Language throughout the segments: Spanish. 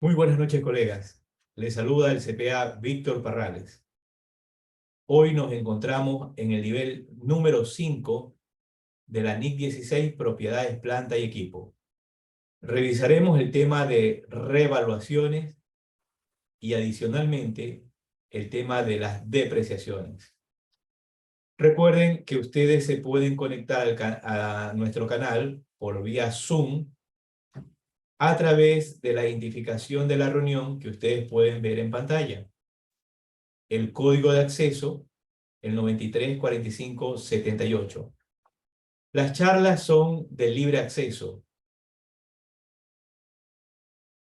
Muy buenas noches, colegas. Les saluda el CPA Víctor Parrales. Hoy nos encontramos en el nivel número 5 de la NIC 16, Propiedades, Planta y Equipo. Revisaremos el tema de revaluaciones y adicionalmente el tema de las depreciaciones. Recuerden que ustedes se pueden conectar a nuestro canal por vía Zoom a través de la identificación de la reunión que ustedes pueden ver en pantalla. El código de acceso, el 934578. Las charlas son de libre acceso.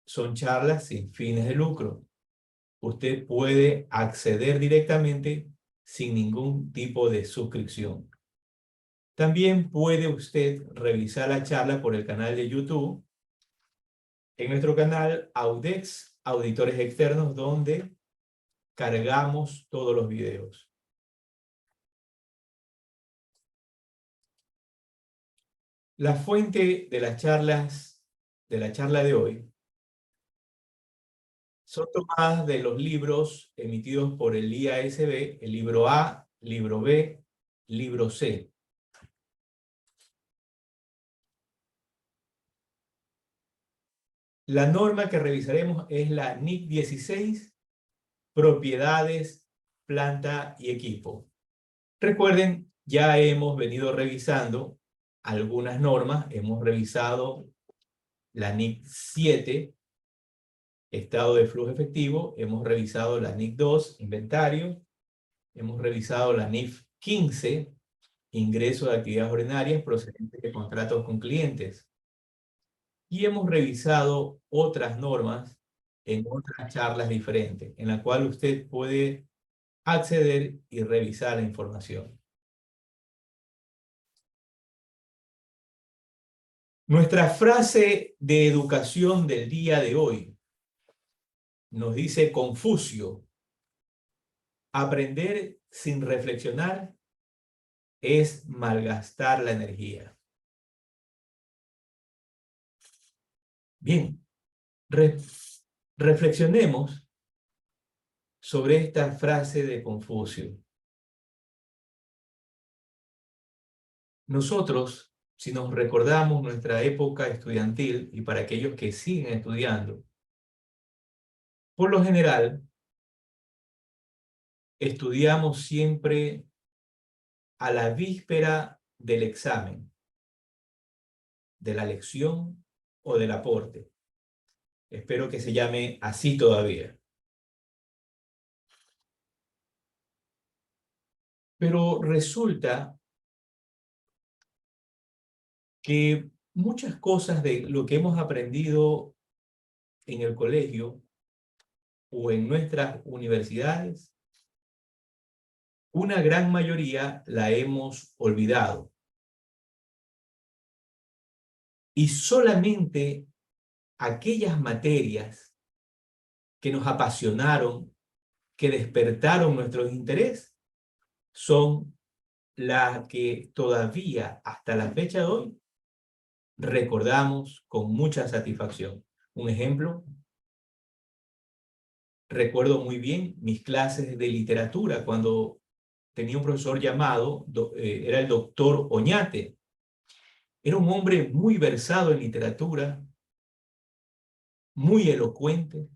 Son charlas sin fines de lucro. Usted puede acceder directamente sin ningún tipo de suscripción. También puede usted revisar la charla por el canal de YouTube, en nuestro canal Audex, Auditores Externos, donde cargamos todos los videos. La fuente de las charlas, de la charla de hoy, son tomadas de los libros emitidos por el IASB, el libro A, libro B, libro C. La norma que revisaremos es la NIC 16, Propiedades, Planta y Equipo. Recuerden, ya hemos venido revisando algunas normas. Hemos revisado la NIC 7, Estado de Flujo Efectivo. Hemos revisado la NIC 2, Inventario. Hemos revisado la NIF 15, Ingreso de actividades ordinarias procedentes de contratos con clientes. Y hemos revisado otras normas en otras charlas diferentes, en la cual usted puede acceder y revisar la información. Nuestra frase de educación del día de hoy nos dice Confucio: aprender sin reflexionar es malgastar la energía. Bien, reflexionemos sobre esta frase de Confucio. Nosotros, si nos recordamos nuestra época estudiantil, y para aquellos que siguen estudiando, por lo general, estudiamos siempre a la víspera del examen, de la lección o del aporte. Espero que se llame así todavía. Pero resulta que muchas cosas de lo que hemos aprendido en el colegio o en nuestras universidades, una gran mayoría la hemos olvidado. Y solamente aquellas materias que nos apasionaron, que despertaron nuestro interés, son las que todavía hasta la fecha de hoy recordamos con mucha satisfacción. Un ejemplo, recuerdo muy bien mis clases de literatura cuando tenía un profesor llamado, era el doctor Oñate. Era un hombre muy versado en literatura, muy elocuente.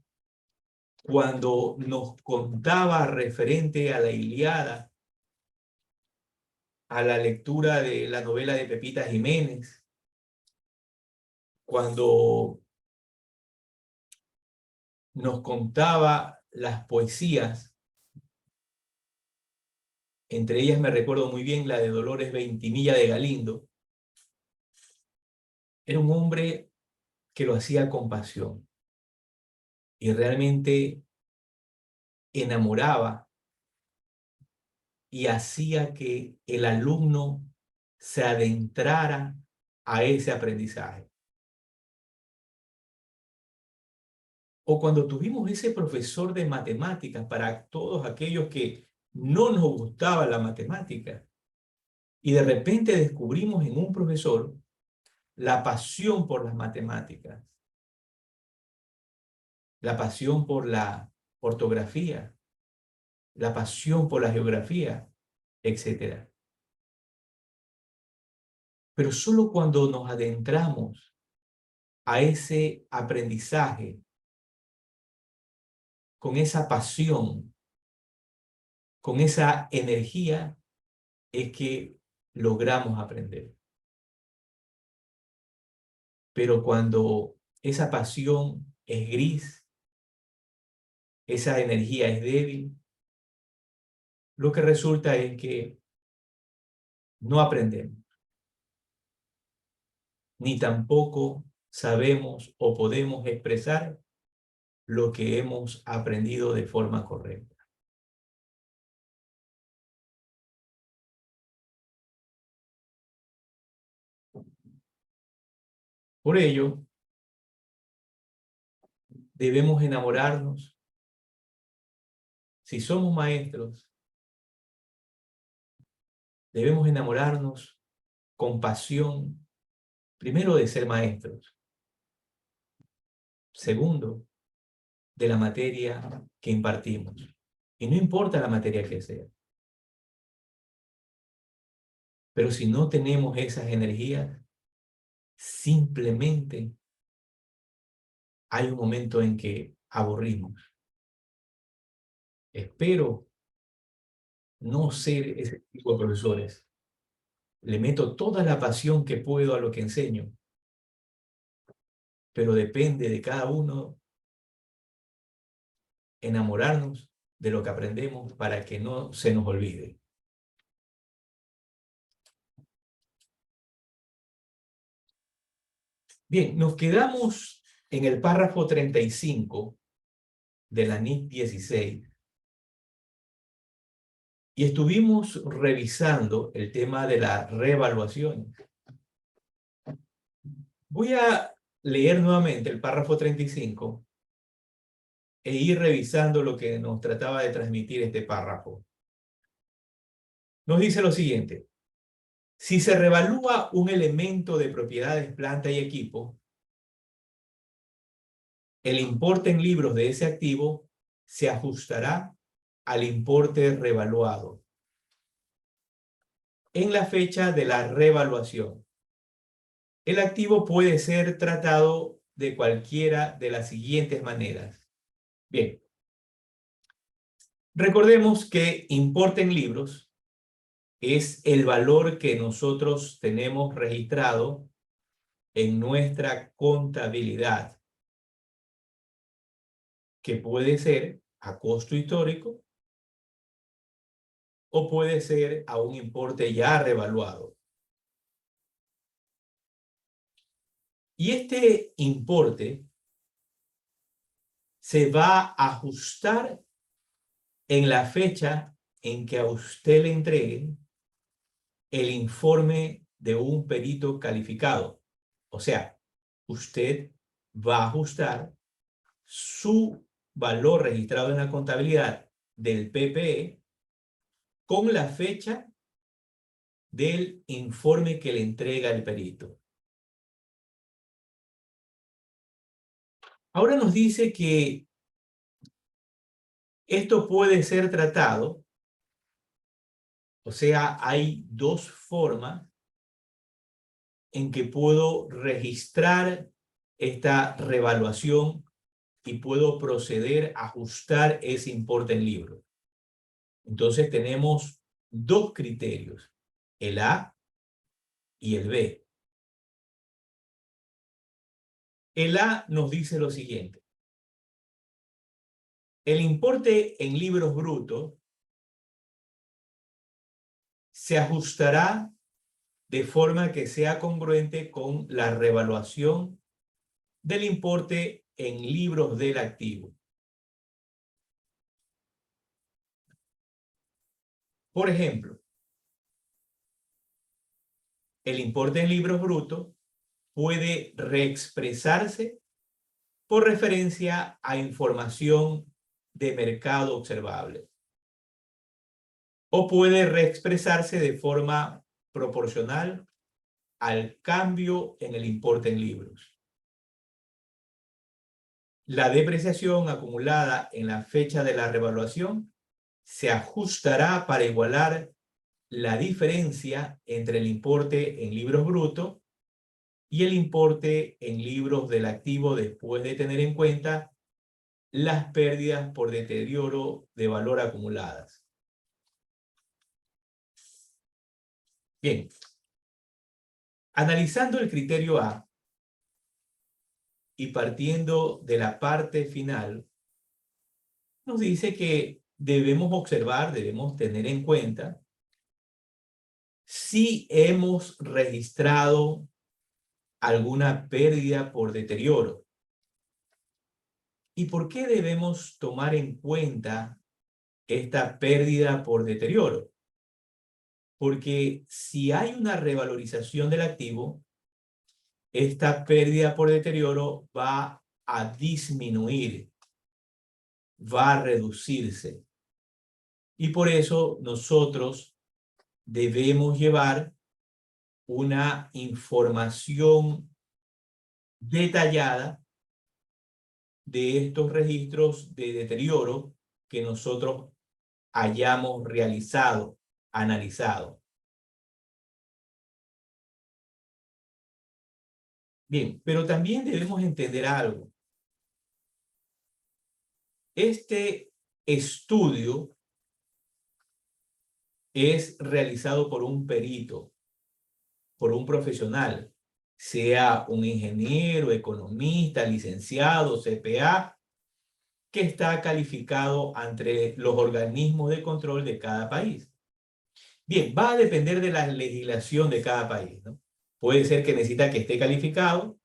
Cuando nos contaba referente a la Ilíada, a la lectura de la novela de Pepita Jiménez, cuando nos contaba las poesías, entre ellas me recuerdo muy bien la de Dolores Veintimilla de Galindo, era un hombre que lo hacía con pasión y realmente enamoraba y hacía que el alumno se adentrara a ese aprendizaje. O cuando tuvimos ese profesor de matemáticas para todos aquellos que no nos gustaba la matemática, y de repente descubrimos en un profesor la pasión por las matemáticas. la pasión por la ortografía, la pasión por la geografía, etc. Pero solo cuando nos adentramos a ese aprendizaje, con esa pasión, con esa energía, es que logramos aprender. Pero cuando esa pasión es gris, esa energía es débil, lo que resulta es que no aprendemos, ni tampoco sabemos o podemos expresar lo que hemos aprendido de forma correcta. Por ello, debemos enamorarnos. Si somos maestros, debemos enamorarnos con pasión, primero de ser maestros, segundo, de la materia que impartimos. Y no importa la materia que sea. Pero si no tenemos esas energías, simplemente hay un momento en que aburrimos. Espero no ser ese tipo de profesores. Le meto toda la pasión que puedo a lo que enseño, pero depende de cada uno enamorarnos de lo que aprendemos para que no se nos olvide. Bien, nos quedamos en el párrafo 35 de la NIC 16 y estuvimos revisando el tema de la reevaluación. Voy a leer nuevamente el párrafo 35 e ir revisando lo que nos trataba de transmitir este párrafo. Nos dice lo siguiente: si se revalúa un elemento de propiedades, planta y equipo, el importe en libros de ese activo se ajustará al importe revaluado en la fecha de la revaluación. El activo puede ser tratado de cualquiera de las siguientes maneras. Bien, recordemos que importe en libros es el valor que nosotros tenemos registrado en nuestra contabilidad, que puede ser a costo histórico o puede ser a un importe ya revaluado. Y este importe se va a ajustar en la fecha en que a usted le entreguen el informe de un perito calificado. O sea, usted va a ajustar su valor registrado en la contabilidad del PPE con la fecha del informe que le entrega el perito. Ahora nos dice que esto puede ser tratado, o sea, hay dos formas en que puedo registrar esta revaluación y puedo proceder a ajustar ese importe en libro. Entonces tenemos dos criterios, el A y el B. El A nos dice lo siguiente: el importe en libros brutos se ajustará de forma que sea congruente con la revaluación del importe en libros del activo. Por ejemplo, el importe en libros brutos puede reexpresarse por referencia a información de mercado observable, o puede reexpresarse de forma proporcional al cambio en el importe en libros. La depreciación acumulada en la fecha de la revaluación se ajustará para igualar la diferencia entre el importe en libros brutos y el importe en libros del activo después de tener en cuenta las pérdidas por deterioro de valor acumuladas. Bien, analizando el criterio A y partiendo de la parte final, nos dice que debemos observar, debemos tener en cuenta si hemos registrado alguna pérdida por deterioro. ¿Y por qué debemos tomar en cuenta esta pérdida por deterioro? Porque si hay una revalorización del activo, esta pérdida por deterioro va a disminuir, va a reducirse. Y por eso nosotros debemos llevar una información detallada de estos registros de deterioro que nosotros hayamos realizado, analizado. Bien, pero también debemos entender algo. Este estudio es realizado por un perito, por un profesional, sea un ingeniero, economista, licenciado, CPA, que está calificado ante los organismos de control de cada país. Bien, va a depender de la legislación de cada país, ¿no? Puede ser que necesita que esté calificado,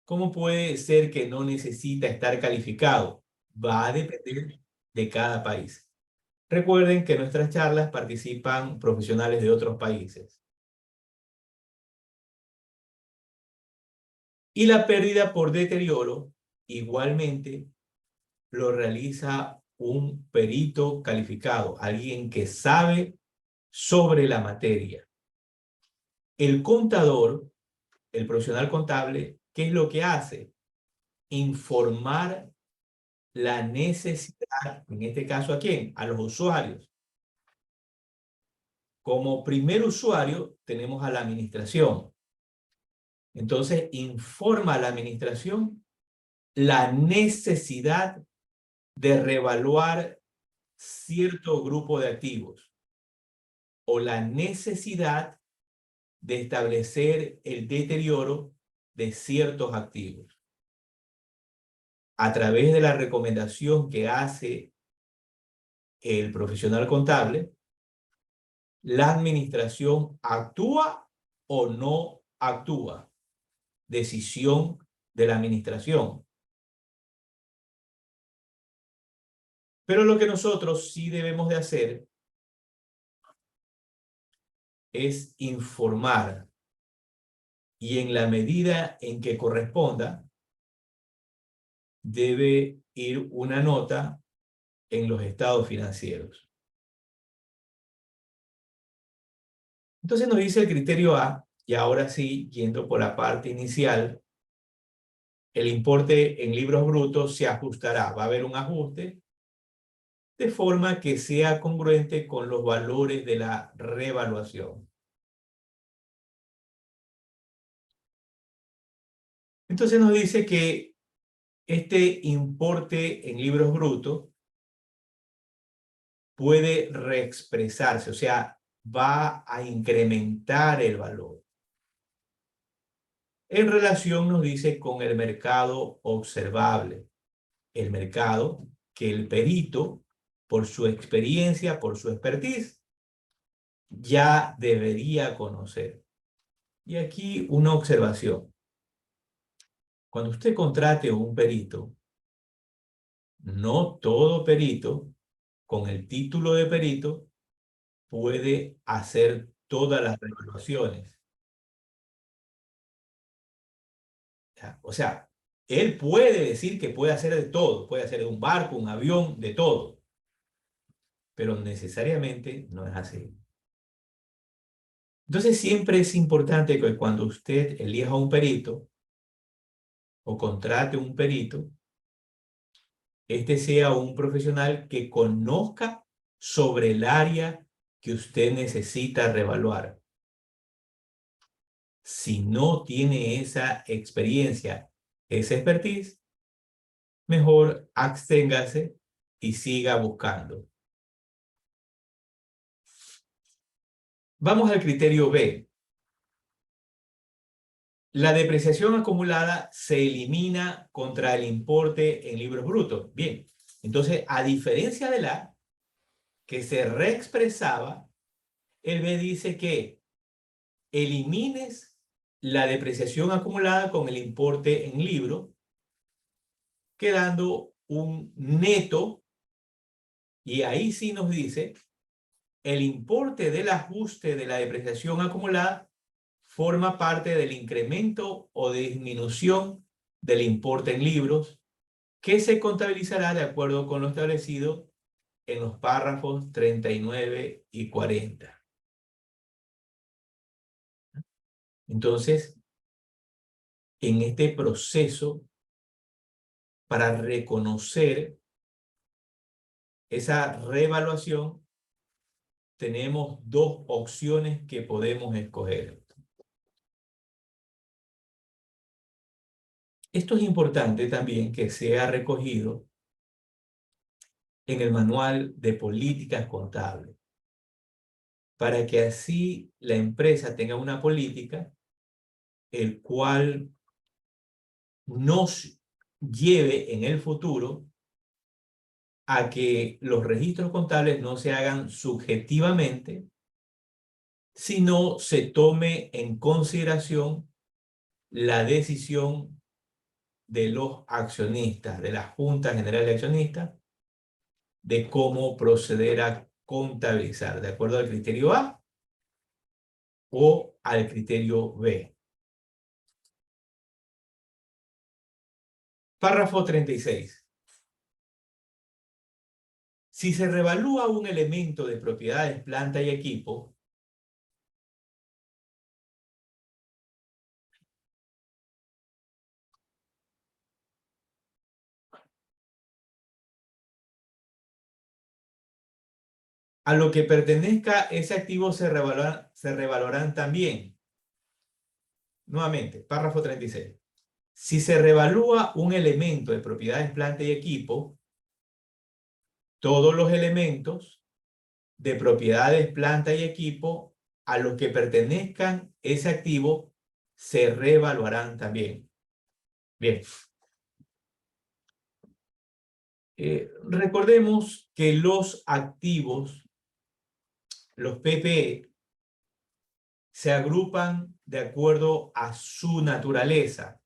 como puede ser que no necesita estar calificado. Va a depender de cada país. Recuerden que en nuestras charlas participan profesionales de otros países. Y la pérdida por deterioro, igualmente, lo realiza un perito calificado, alguien que sabe sobre la materia. El contador, el profesional contable, ¿qué es lo que hace? Informar la necesidad, en este caso, ¿a quién? A los usuarios. Como primer usuario tenemos a la administración. Entonces, informa a la administración la necesidad de revaluar cierto grupo de activos o la necesidad de establecer el deterioro de ciertos activos. A través de la recomendación que hace el profesional contable, la administración actúa o no actúa. Decisión de la administración. Pero lo que nosotros sí debemos de hacer es informar y en la medida en que corresponda, debe ir una nota en los estados financieros. Entonces nos dice el criterio A, y ahora sí, yendo por la parte inicial, el importe en libros brutos se ajustará. Va a haber un ajuste de forma que sea congruente con los valores de la revaluación. Entonces nos dice que este importe en libros brutos puede reexpresarse, o sea, va a incrementar el valor. En relación, nos dice, con el mercado observable. El mercado que el perito, por su experiencia, por su expertise, ya debería conocer. Y aquí una observación. Cuando usted contrate un perito, no todo perito con el título de perito puede hacer todas las evaluaciones. O sea, él puede decir que puede hacer de todo, puede hacer de un barco, un avión, de todo, pero necesariamente no es así. Entonces siempre es importante que cuando usted elija un perito o contrate un perito, este sea un profesional que conozca sobre el área que usted necesita revaluar. Si no tiene esa experiencia, esa expertise, mejor absténgase y siga buscando. Vamos al criterio B. La depreciación acumulada se elimina contra el importe en libros brutos. Bien, entonces, a diferencia de la que se reexpresaba, el B dice que elimines la depreciación acumulada con el importe en libro, quedando un neto, y ahí sí nos dice, el importe del ajuste de la depreciación acumulada forma parte del incremento o disminución del importe en libros que se contabilizará de acuerdo con lo establecido en los párrafos 39 y 40. Entonces, en este proceso, para reconocer esa reevaluación, tenemos dos opciones que podemos escoger. Esto es importante también que sea recogido en el manual de políticas contables, para que así la empresa tenga una política el cual nos lleve en el futuro a que los registros contables no se hagan subjetivamente, sino se tome en consideración la decisión de los accionistas, de la Junta General de Accionistas, de cómo proceder a contabilizar, de acuerdo al criterio A o al criterio B. Párrafo 36. Si se revalúa un elemento de propiedades, planta y equipo, a lo que pertenezca ese activo se revalorarán también. Nuevamente, párrafo 36. Si se revalúa un elemento de propiedades, planta y equipo, todos los elementos de propiedades, planta y equipo a los que pertenezcan ese activo se revaluarán también. Bien. Recordemos que los activos, los PPE, se agrupan de acuerdo a su naturaleza.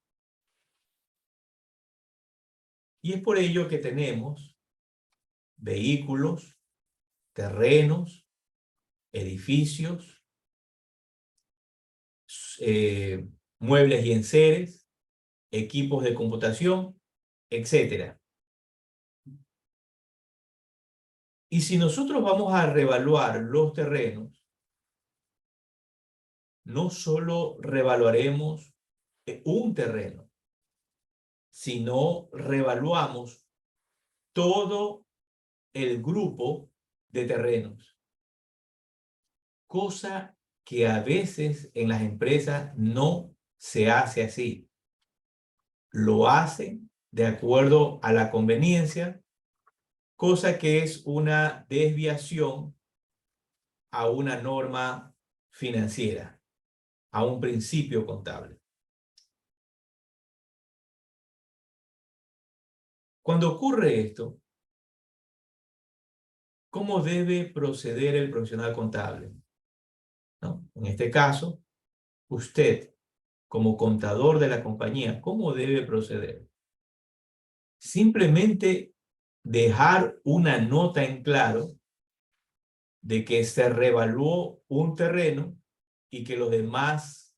Y es por ello que tenemos vehículos, terrenos, edificios, muebles y enseres, equipos de computación, etc. Y si nosotros vamos a revaluar los terrenos, no solo revaluaremos un terreno, sino revaluamos todo el grupo de terrenos, cosa que a veces en las empresas no se hace así. Lo hacen de acuerdo a la conveniencia, cosa que es una desviación a una norma financiera, a un principio contable. Cuando ocurre esto, ¿cómo debe proceder el profesional contable? ¿No? En este caso, usted, como contador de la compañía, ¿cómo debe proceder? Simplemente dejar una nota en claro de que se revaluó un terreno y que los demás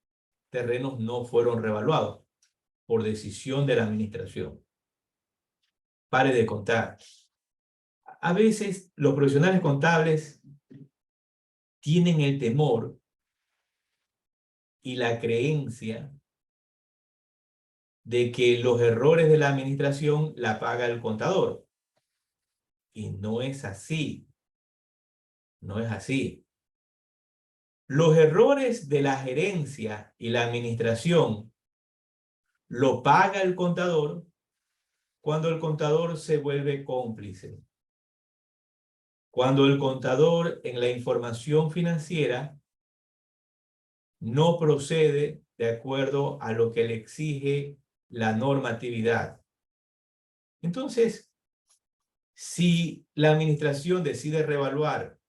terrenos no fueron revaluados por decisión de la administración. Pare de contar. A veces los profesionales contables tienen el temor y la creencia de que los errores de la administración la paga el contador. Y no es así. No es así. Los errores de la gerencia y la administración lo paga el contador cuando el contador se vuelve cómplice. Cuando el contador en la información financiera no procede de acuerdo a lo que le exige la normatividad. Entonces, si la administración decide revaluar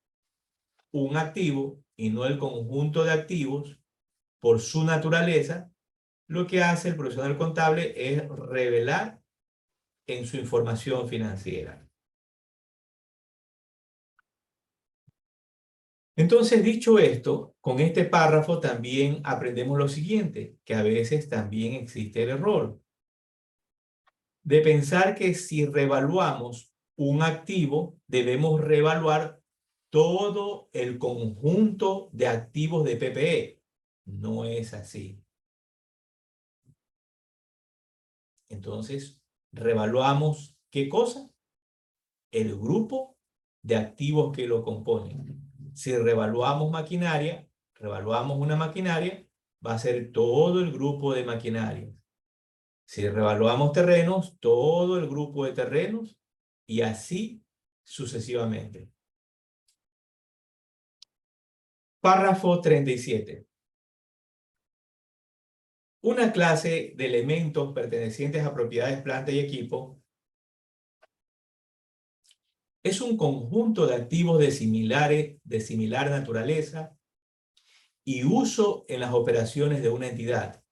un activo y no el conjunto de activos, por su naturaleza, lo que hace el profesional contable es revelar en su información financiera. Entonces, dicho esto, con este párrafo también aprendemos lo siguiente, que a veces también existe el error de pensar que si revaluamos un activo, debemos revaluar todo el conjunto de activos de PPE. No es así. Entonces, revaluamos ¿qué cosa? El grupo de activos que lo componen. Si revaluamos maquinaria, revaluamos una maquinaria, va a ser todo el grupo de maquinarias. Si revaluamos terrenos, todo el grupo de terrenos y así sucesivamente. Párrafo 37. Una clase de elementos pertenecientes a propiedades, planta y equipo es un conjunto de activos de similar naturaleza y uso en las operaciones de una entidad.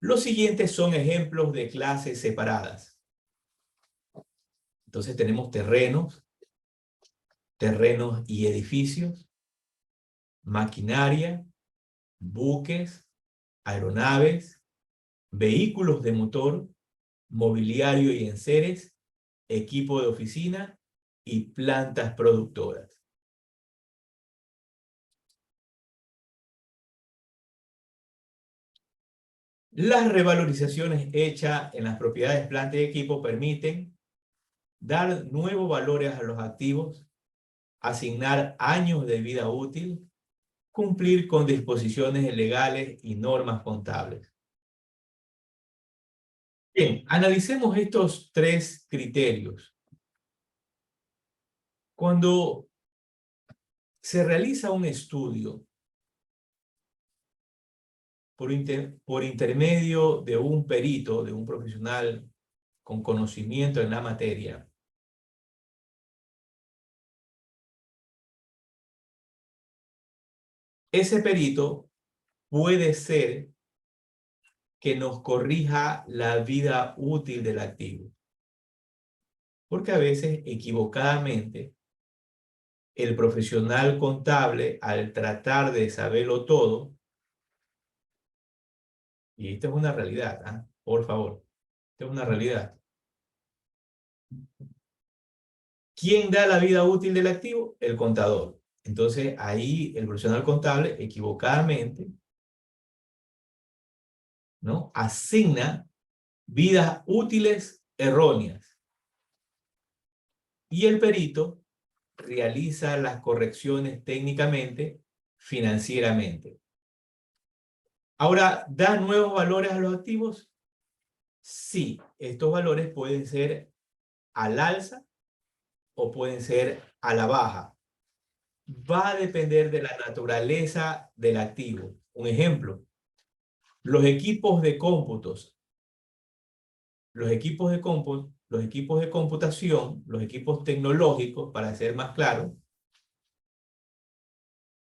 Los siguientes son ejemplos de clases separadas. Entonces tenemos terrenos y edificios, maquinaria, buques, aeronaves, vehículos de motor, mobiliario y enseres, equipo de oficina y plantas productoras. Las revalorizaciones hechas en las propiedades, planta y equipo permiten dar nuevos valores a los activos, asignar años de vida útil, cumplir con disposiciones legales y normas contables. Bien, analicemos estos tres criterios. Cuando se realiza un estudio por intermedio de un perito, de un profesional con conocimiento en la materia, ese perito puede ser que nos corrija la vida útil del activo. Porque a veces, equivocadamente, el profesional contable, al tratar de saberlo todo, y esta es una realidad, ¿ah? Por favor, esta es una realidad. ¿Quién da la vida útil del activo? El contador. Entonces, ahí el profesional contable, equivocadamente, ¿no?, asigna vidas útiles erróneas. Y el perito realiza las correcciones técnicamente, financieramente. Ahora, ¿da nuevos valores a los activos? Sí, estos valores pueden ser al alza o pueden ser a la baja. Va a depender de la naturaleza del activo. Un ejemplo, los equipos de cómputos, los equipos de computación, los equipos tecnológicos, para ser más claro,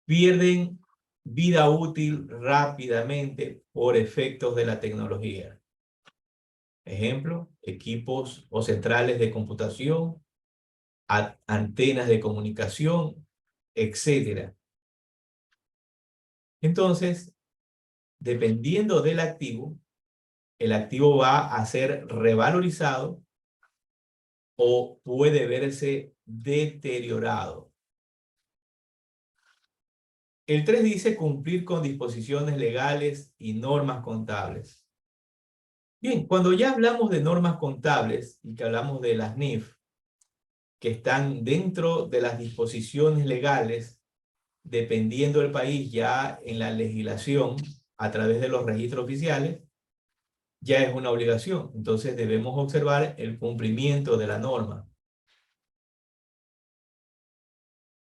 pierden vida útil rápidamente por efectos de la tecnología. Ejemplo, equipos o centrales de computación, antenas de comunicación, etc. Entonces, dependiendo del activo, el activo va a ser revalorizado o puede verse deteriorado. El 3 dice cumplir con disposiciones legales y normas contables. Bien, cuando ya hablamos de normas contables y que hablamos de las NIF, que están dentro de las disposiciones legales, dependiendo del país, ya en la legislación, a través de los registros oficiales, ya es una obligación. Entonces debemos observar el cumplimiento de la norma.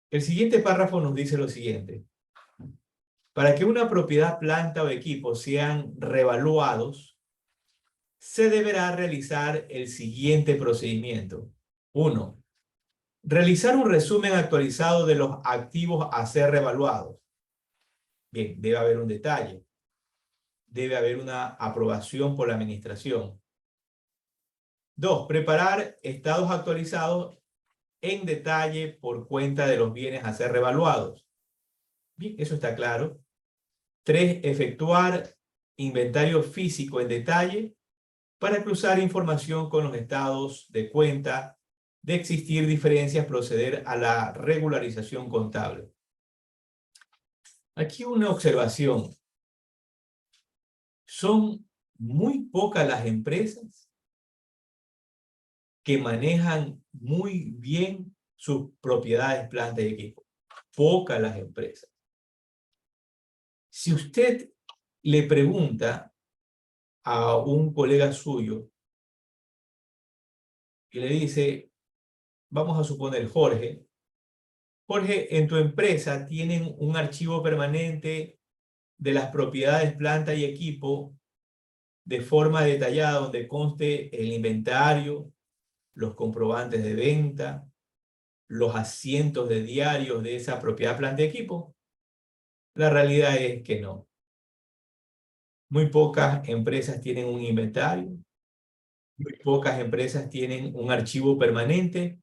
El siguiente párrafo nos dice lo siguiente. Para que una propiedad, planta o equipo sean revaluados, se deberá realizar el siguiente procedimiento. 1. Realizar un resumen actualizado de los activos a ser revaluados. Bien, debe haber un detalle. Debe haber una aprobación por la administración. 2. Preparar estados actualizados en detalle por cuenta de los bienes a ser revaluados. Bien, eso está claro. 3. Efectuar inventario físico en detalle para cruzar información con los estados de cuenta. De existir diferencias, proceder a la regularización contable. Aquí una observación. Son muy pocas las empresas que manejan muy bien sus propiedades, planta y equipo. Pocas las empresas. Si usted le pregunta a un colega suyo y le dice, vamos a suponer Jorge, en tu empresa tienen un archivo permanente de las propiedades, planta y equipo de forma detallada donde conste el inventario, los comprobantes de venta, los asientos de diarios de esa propiedad, planta y equipo. La realidad es que no. Muy pocas empresas tienen un inventario, muy pocas empresas tienen un archivo permanente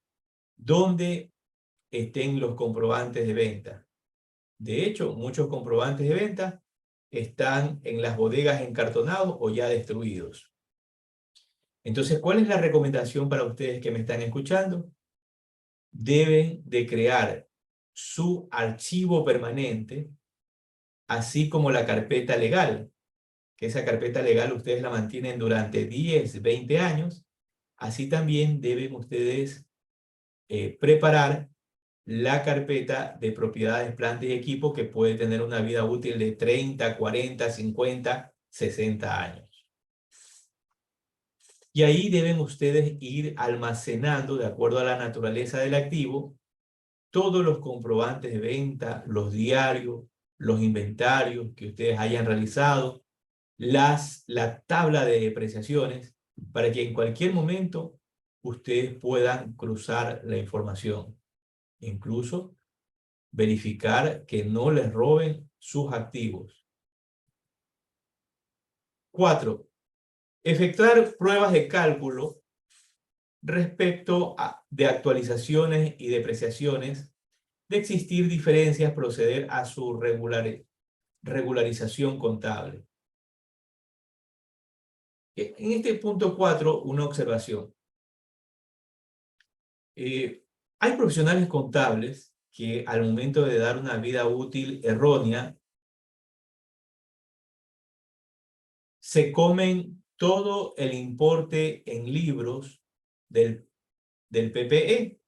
donde estén los comprobantes de venta. De hecho, muchos comprobantes de venta están en las bodegas encartonados o ya destruidos. Entonces, ¿cuál es la recomendación para ustedes que me están escuchando? Deben de crear su archivo permanente, así como la carpeta legal, que esa carpeta legal ustedes la mantienen durante 10, 20 años. Así también deben ustedes preparar la carpeta de propiedades, planta y equipo que puede tener una vida útil de 30, 40, 50, 60 años. Y ahí deben ustedes ir almacenando, de acuerdo a la naturaleza del activo, todos los comprobantes de venta, los diarios, los inventarios que ustedes hayan realizado, la tabla de depreciaciones, para que en cualquier momento ustedes puedan cruzar la información. Incluso verificar que no les roben sus activos. 4. Efectuar pruebas de cálculo respecto de actualizaciones y depreciaciones. De existir diferencias, proceder a su regularización contable. En este punto 4, una observación. Hay profesionales contables que al momento de dar una vida útil errónea se comen todo el importe en libros del PPE.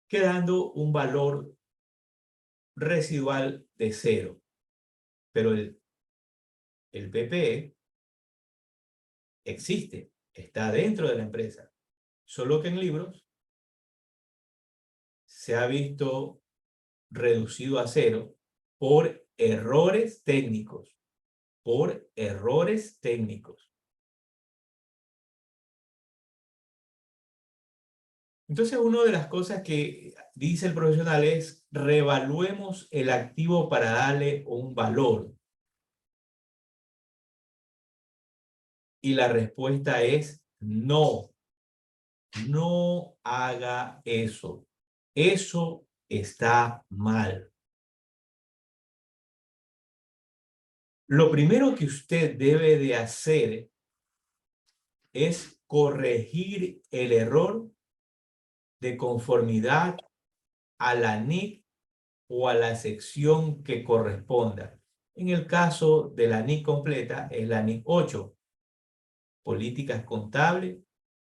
Quedando un valor residual de 0. Pero el PPE existe, está dentro de la empresa. Solo que en libros se ha visto reducido a 0 por errores técnicos. Por errores técnicos. Entonces, una de las cosas que dice el profesional es reevaluemos el activo para darle un valor. Y la respuesta es no. No haga eso. Eso está mal. Lo primero que usted debe de hacer es corregir el error de conformidad a la NIC o a la sección que corresponda. En el caso de la NIC completa es la NIC 8. políticas contables,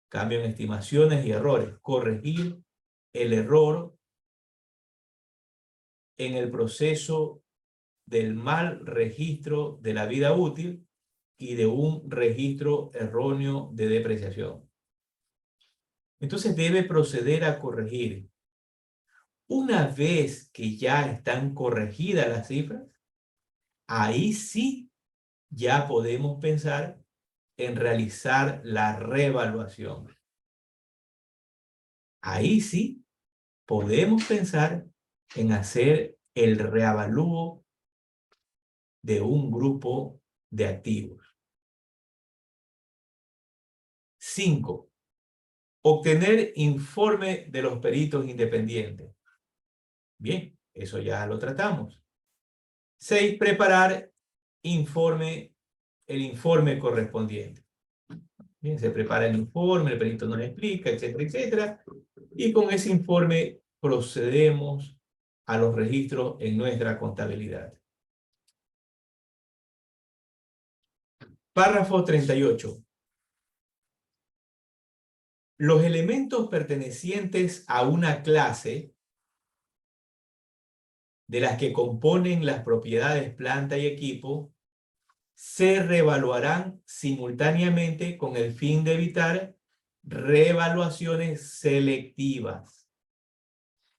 cambio en estimaciones y errores. Corregir el error en el proceso del mal registro de la vida útil y de un registro erróneo de depreciación. Entonces debe proceder a corregir. Una vez que ya están corregidas las cifras, ahí sí ya podemos pensar en realizar la revaluación. Ahí sí podemos pensar en hacer el reavalúo de un grupo de activos. 5. Obtener informe de los peritos independientes. Bien, eso ya lo tratamos. 6. Preparar el informe correspondiente. Bien, se prepara el informe, el perito nos explica, etcétera, etcétera. Y con ese informe procedemos a los registros en nuestra contabilidad. Párrafo 38. Los elementos pertenecientes a una clase de las que componen las propiedades planta y equipo se reevaluarán simultáneamente con el fin de evitar reevaluaciones selectivas,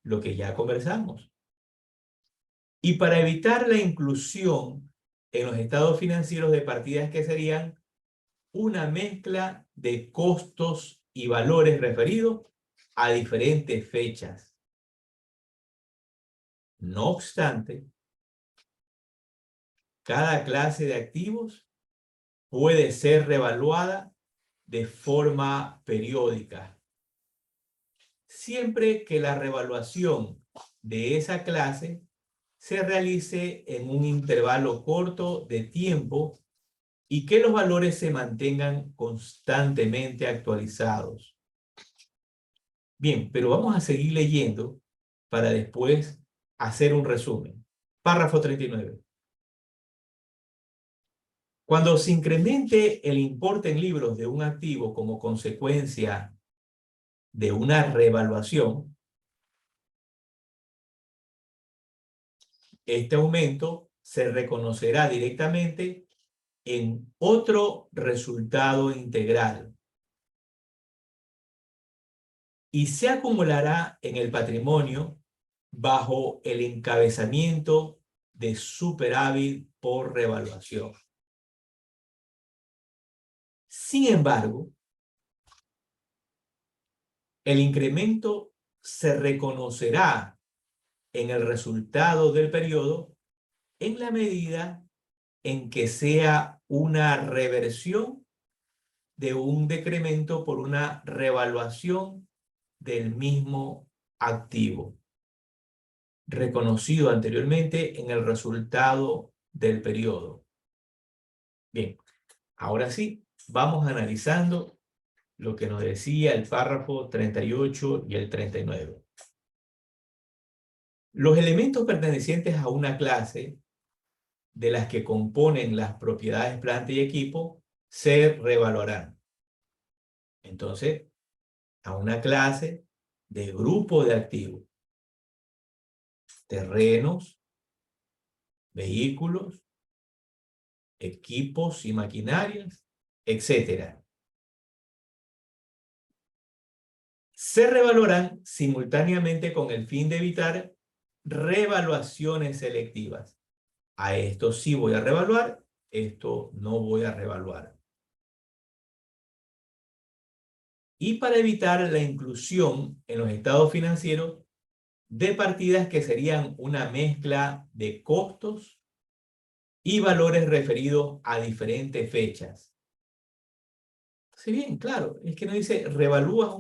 lo que ya conversamos. Y para evitar la inclusión en los estados financieros de partidas que serían una mezcla de costos y valores referidos a diferentes fechas. No obstante, cada clase de activos puede ser revaluada de forma periódica, siempre que la revaluación de esa clase se realice en un intervalo corto de tiempo y que los valores se mantengan constantemente actualizados. Bien, pero vamos a seguir leyendo para después hacer un resumen. Párrafo 39. Cuando se incremente el importe en libros de un activo como consecuencia de una revaluación, este aumento se reconocerá directamente en otro resultado integral y se acumulará en el patrimonio bajo el encabezamiento de superávit por revaluación. Sin embargo, el incremento se reconocerá en el resultado del periodo en la medida en que sea una reversión de un decremento por una revaluación del mismo activo, reconocido anteriormente en el resultado del periodo. Bien, ahora sí, vamos analizando lo que nos decía el párrafo 38 y el 39. Los elementos pertenecientes a una clase de las que componen las propiedades planta y equipo se revaluarán. Entonces, a una clase de grupo de activos, terrenos, vehículos, equipos y maquinarias, etc. Se revaluarán simultáneamente con el fin de evitar revaluaciones selectivas. A esto sí voy a revaluar, esto no voy a revaluar. Y para evitar la inclusión en los estados financieros de partidas que serían una mezcla de costos y valores referidos a diferentes fechas. Sí, bien, claro, es que no dice revalúas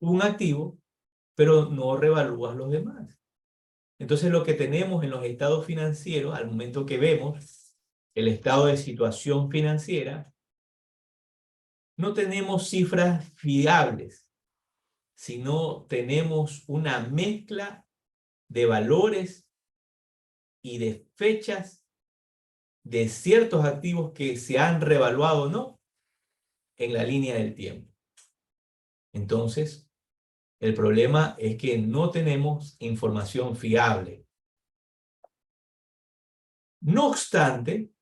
un activo, pero no revalúas los demás. Entonces lo que tenemos en los estados financieros, al momento que vemos el estado de situación financiera, no tenemos cifras fiables, sino tenemos una mezcla de valores y de fechas de ciertos activos que se han revaluado o no, en la línea del tiempo. Entonces, el problema es que no tenemos información fiable. No obstante,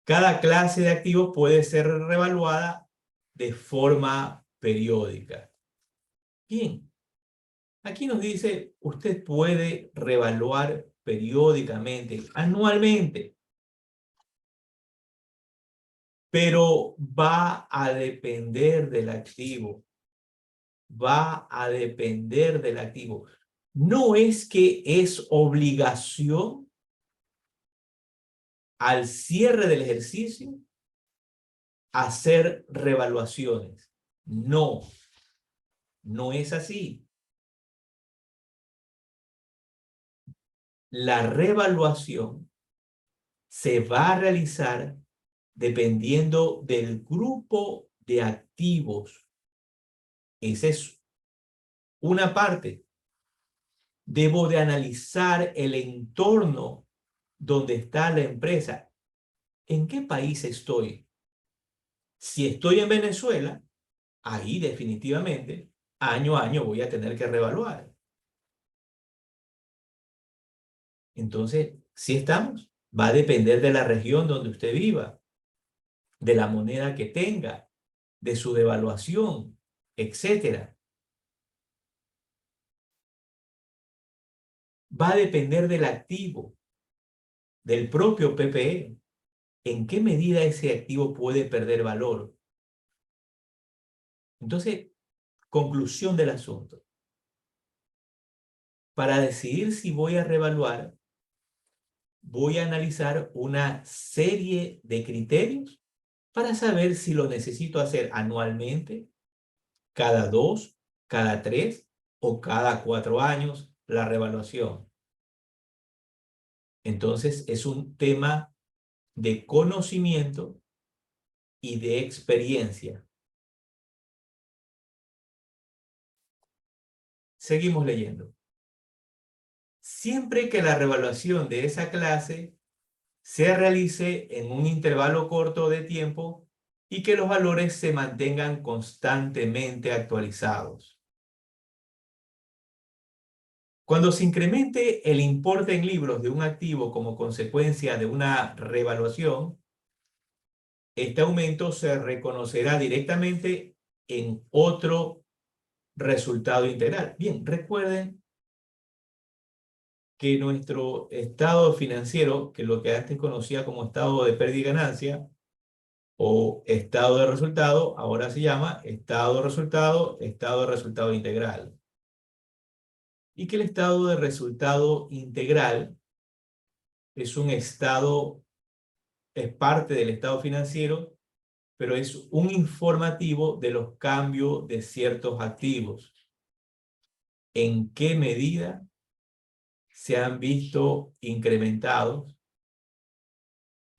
cada clase de activos puede ser revaluada de forma periódica. Bien, aquí nos dice, usted puede revaluar periódicamente, anualmente, pero va a depender del activo. Va a depender del activo. No es que es obligación al cierre del ejercicio hacer revaluaciones. No, no es así. La revaluación se va a realizar dependiendo del grupo de activos. Esa es una parte. Debo de analizar el entorno donde está la empresa. ¿En qué país estoy? Si estoy en Venezuela, ahí definitivamente, año a año voy a tener que revaluar. Entonces, si estamos, va a depender de la región donde usted viva, de la moneda que tenga, de su devaluación, etcétera. Va a depender del activo, del propio PPE. ¿En qué medida ese activo puede perder valor? Entonces, conclusión del asunto. Para decidir si voy a revaluar, voy a analizar una serie de criterios para saber si lo necesito hacer anualmente, cada 2, cada 3 o cada 4 años la revaluación. Entonces, es un tema de conocimiento y de experiencia. Seguimos leyendo. Siempre que la revaluación de esa clase se realice en un intervalo corto de tiempo y que los valores se mantengan constantemente actualizados. Cuando se incremente el importe en libros de un activo como consecuencia de una revaluación, este aumento se reconocerá directamente en otro resultado integral. Bien, recuerden que nuestro estado financiero, que lo que antes conocía como estado de pérdida y ganancia o estado de resultado, ahora se llama estado de resultado integral. Y que el estado de resultado integral es un estado, es parte del estado financiero, pero es un informativo de los cambios de ciertos activos. ¿En qué medida se han visto incrementados?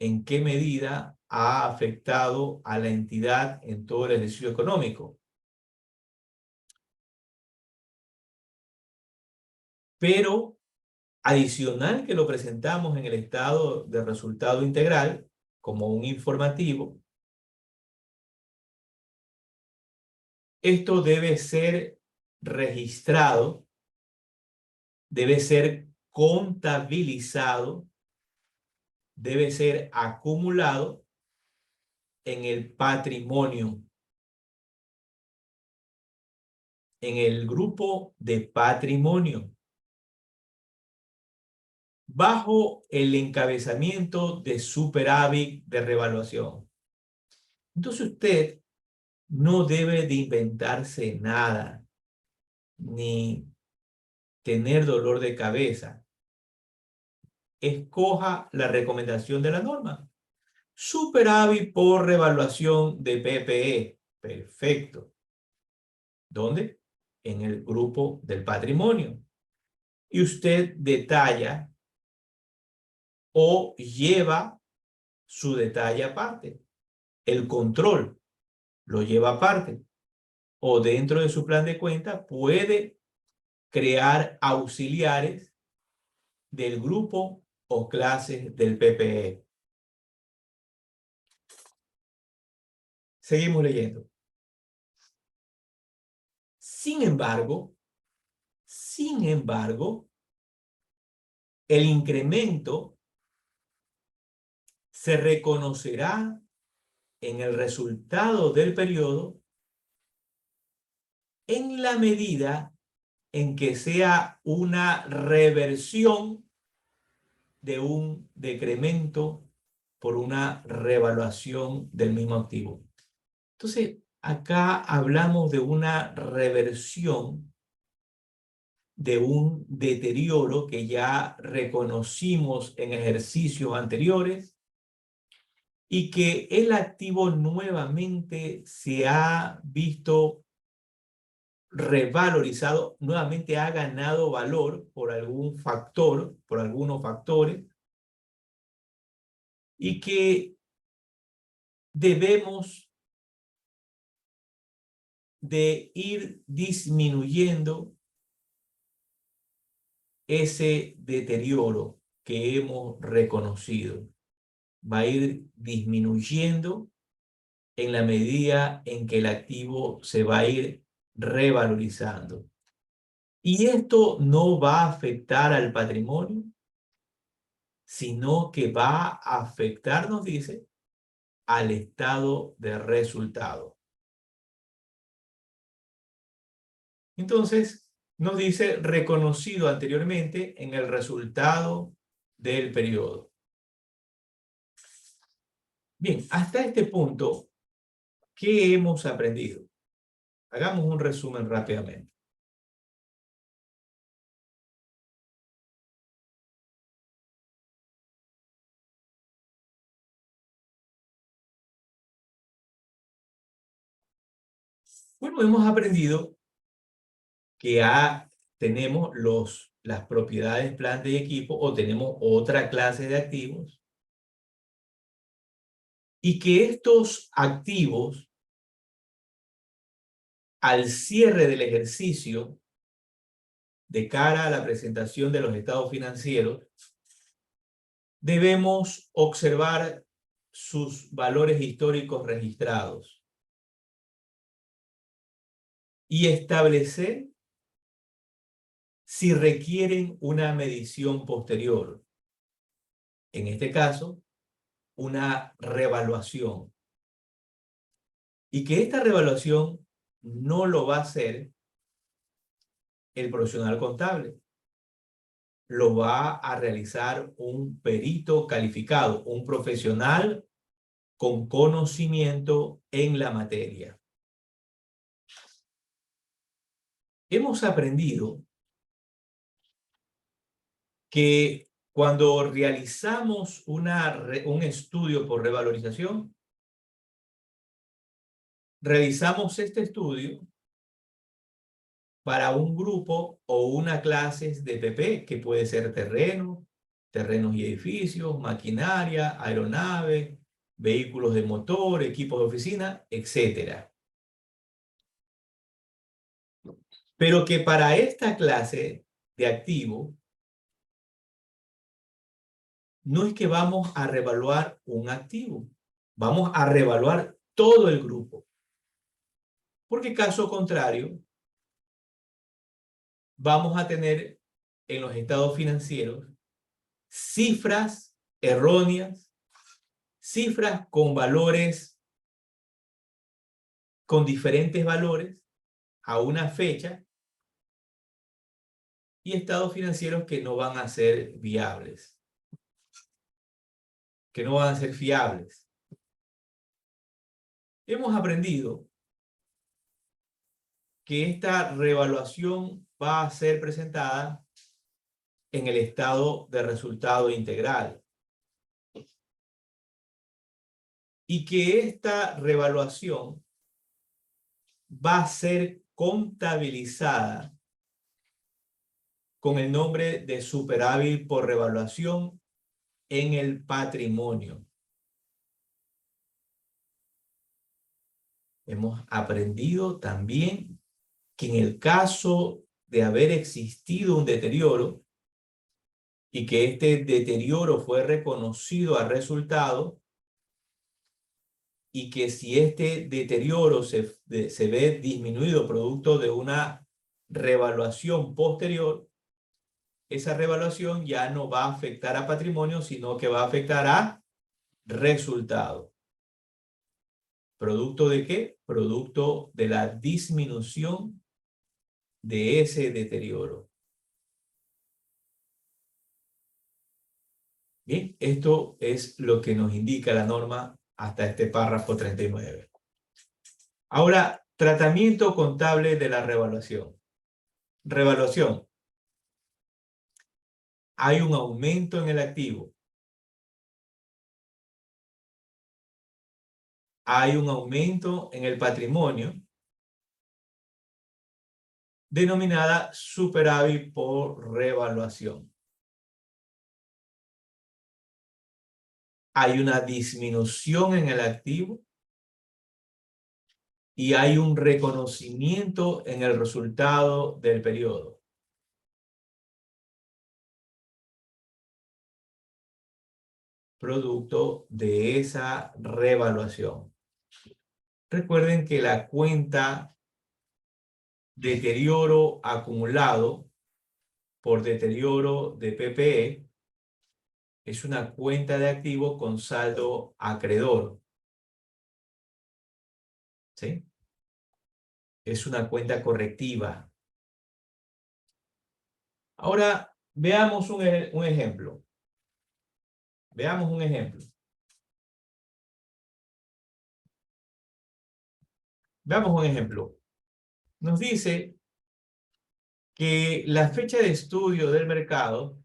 ¿En qué medida ha afectado a la entidad en todo el ejercicio económico? Pero adicional que lo presentamos en el estado de resultado integral como un informativo, esto debe ser registrado, debe ser contabilizado, debe ser acumulado en el patrimonio, en el grupo de patrimonio, bajo el encabezamiento de superávit de revaluación. Entonces usted no debe de inventarse nada, ni tener dolor de cabeza. Escoja la recomendación de la norma. Superávit por revaluación de PPE. Perfecto. ¿Dónde? En el grupo del patrimonio. Y usted detalla o lleva su detalle aparte. El control lo lleva aparte. O dentro de su plan de cuenta puede crear auxiliares del grupo o clases del PPE. Seguimos leyendo. Sin embargo, el incremento se reconocerá en el resultado del periodo en la medida en que sea una reversión de un decremento por una revaluación del mismo activo. Entonces, acá hablamos de una reversión de un deterioro que ya reconocimos en ejercicios anteriores y que el activo nuevamente se ha visto revalorizado, nuevamente ha ganado valor por algún factor, por algunos factores, y que debemos de ir disminuyendo ese deterioro que hemos reconocido. Va a ir disminuyendo en la medida en que el activo se va a ir revalorizando. Y esto no va a afectar al patrimonio, sino que va a afectar, nos dice, al estado de resultado. Entonces, nos dice reconocido anteriormente en el resultado del periodo. Bien, hasta este punto, ¿qué hemos aprendido? Hagamos un resumen rápidamente. Bueno, hemos aprendido que tenemos las propiedades, planta y equipo, o tenemos otra clase de activos, y que estos activos, al cierre del ejercicio, de cara a la presentación de los estados financieros, debemos observar sus valores históricos registrados y establecer si requieren una medición posterior. En este caso, una revaluación. Y que esta revaluación no lo va a hacer el profesional contable. Lo va a realizar un perito calificado, un profesional con conocimiento en la materia. Hemos aprendido que cuando realizamos un estudio por revalorización, realizamos este estudio para un grupo o una clase de PP, que puede ser terrenos y edificios, maquinaria, aeronaves, vehículos de motor, equipos de oficina, etc. Pero que para esta clase de activo, no es que vamos a revaluar un activo, vamos a revaluar todo el grupo. Porque caso contrario, vamos a tener en los estados financieros cifras erróneas, cifras con valores, con diferentes valores a una fecha, y estados financieros que no van a ser viables, que no van a ser fiables. Hemos aprendido que esta revaluación va a ser presentada en el estado de resultado integral, y que esta revaluación va a ser contabilizada con el nombre de superávit por revaluación en el patrimonio. Hemos aprendido también que en el caso de haber existido un deterioro y que este deterioro fue reconocido al resultado, y que si este deterioro se ve disminuido producto de una revaluación posterior, esa revaluación ya no va a afectar a patrimonio, sino que va a afectar a resultado. ¿Producto de qué? Producto de la disminución de ese deterioro. Bien, esto es lo que nos indica la norma hasta este párrafo 39. Ahora, tratamiento contable de la revaluación. Revaluación. Hay un aumento en el activo. Hay un aumento en el patrimonio, denominada superávit por revaluación. Hay una disminución en el activo y hay un reconocimiento en el resultado del periodo. Producto de esa revaluación. Recuerden que la cuenta deterioro acumulado por deterioro de PPE es una cuenta de activo con saldo acreedor. ¿Sí? Es una cuenta correctiva. Ahora, veamos un ejemplo. Veamos un ejemplo. Veamos un ejemplo. Nos dice que la fecha de estudio del mercado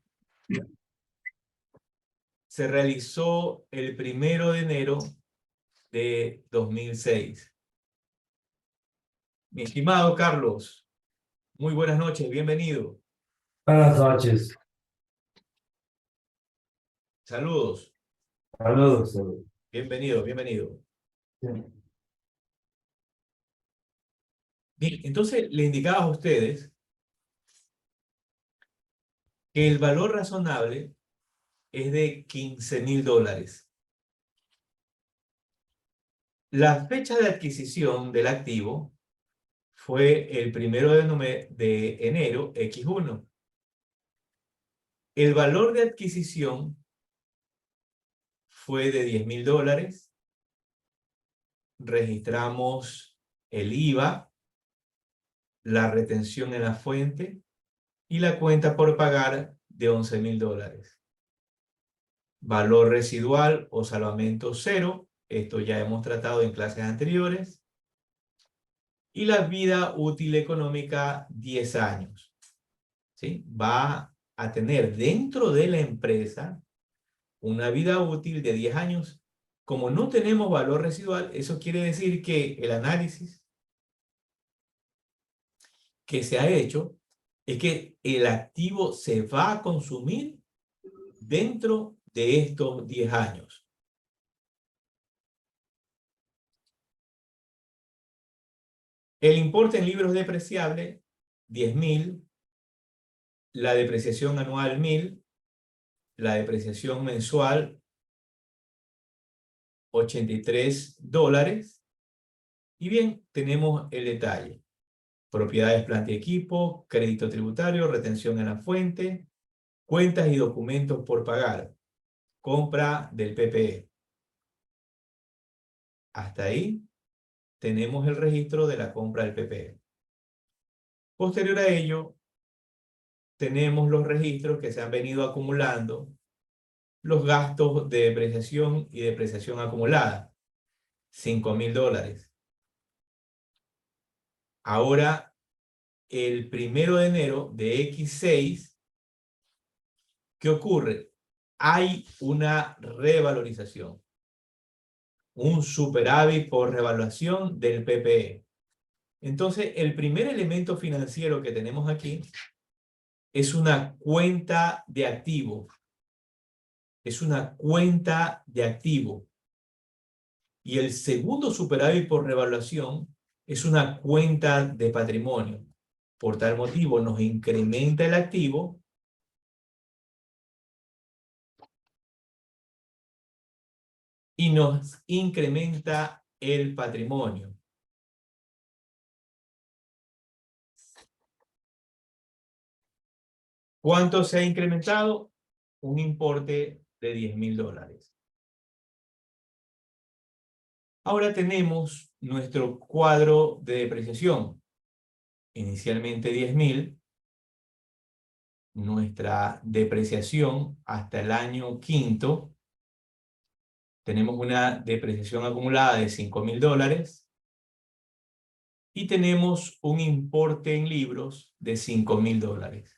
se realizó el 1 de enero de 2006. Mi estimado Carlos, muy buenas noches, bienvenido. Buenas noches. Saludos, Saludos. Saludos. bienvenido, bienvenido. Sí. Bien, entonces le indicaba a ustedes que el valor razonable es de $15.000. La fecha de adquisición del activo fue el 1 de enero X1. El valor de adquisición fue de $10.000. Registramos el IVA, la retención en la fuente y la cuenta por pagar de $11.000. Valor residual o salvamento cero, esto ya hemos tratado en clases anteriores. Y la vida útil económica, 10 años. ¿Sí? Va a tener dentro de la empresa una vida útil de 10 años. Como no tenemos valor residual, eso quiere decir que el análisis que se ha hecho es que el activo se va a consumir dentro de estos 10 años. El importe en libros depreciables, 10.000. La depreciación anual, 1.000. La depreciación mensual, $83. Y bien, tenemos el detalle. Propiedades, planta y equipo, crédito tributario, retención en la fuente, cuentas y documentos por pagar, compra del PPE. Hasta ahí tenemos el registro de la compra del PPE. Posterior a ello, tenemos los registros que se han venido acumulando, los gastos de depreciación y depreciación acumulada, $5.000. Ahora, el 1 de enero de X6, ¿qué ocurre? Hay una revalorización, un superávit por revaluación del PPE. Entonces, el primer elemento financiero que tenemos aquí es una cuenta de activo. Es una cuenta de activo. Y el segundo superávit por revaluación es una cuenta de patrimonio. Por tal motivo, nos incrementa el activo y nos incrementa el patrimonio. ¿Cuánto se ha incrementado? Un importe de $10.000. Ahora tenemos nuestro cuadro de depreciación. Inicialmente 10.000. Nuestra depreciación hasta el año quinto. Tenemos una depreciación acumulada de $5.000. Y tenemos un importe en libros de $5.000.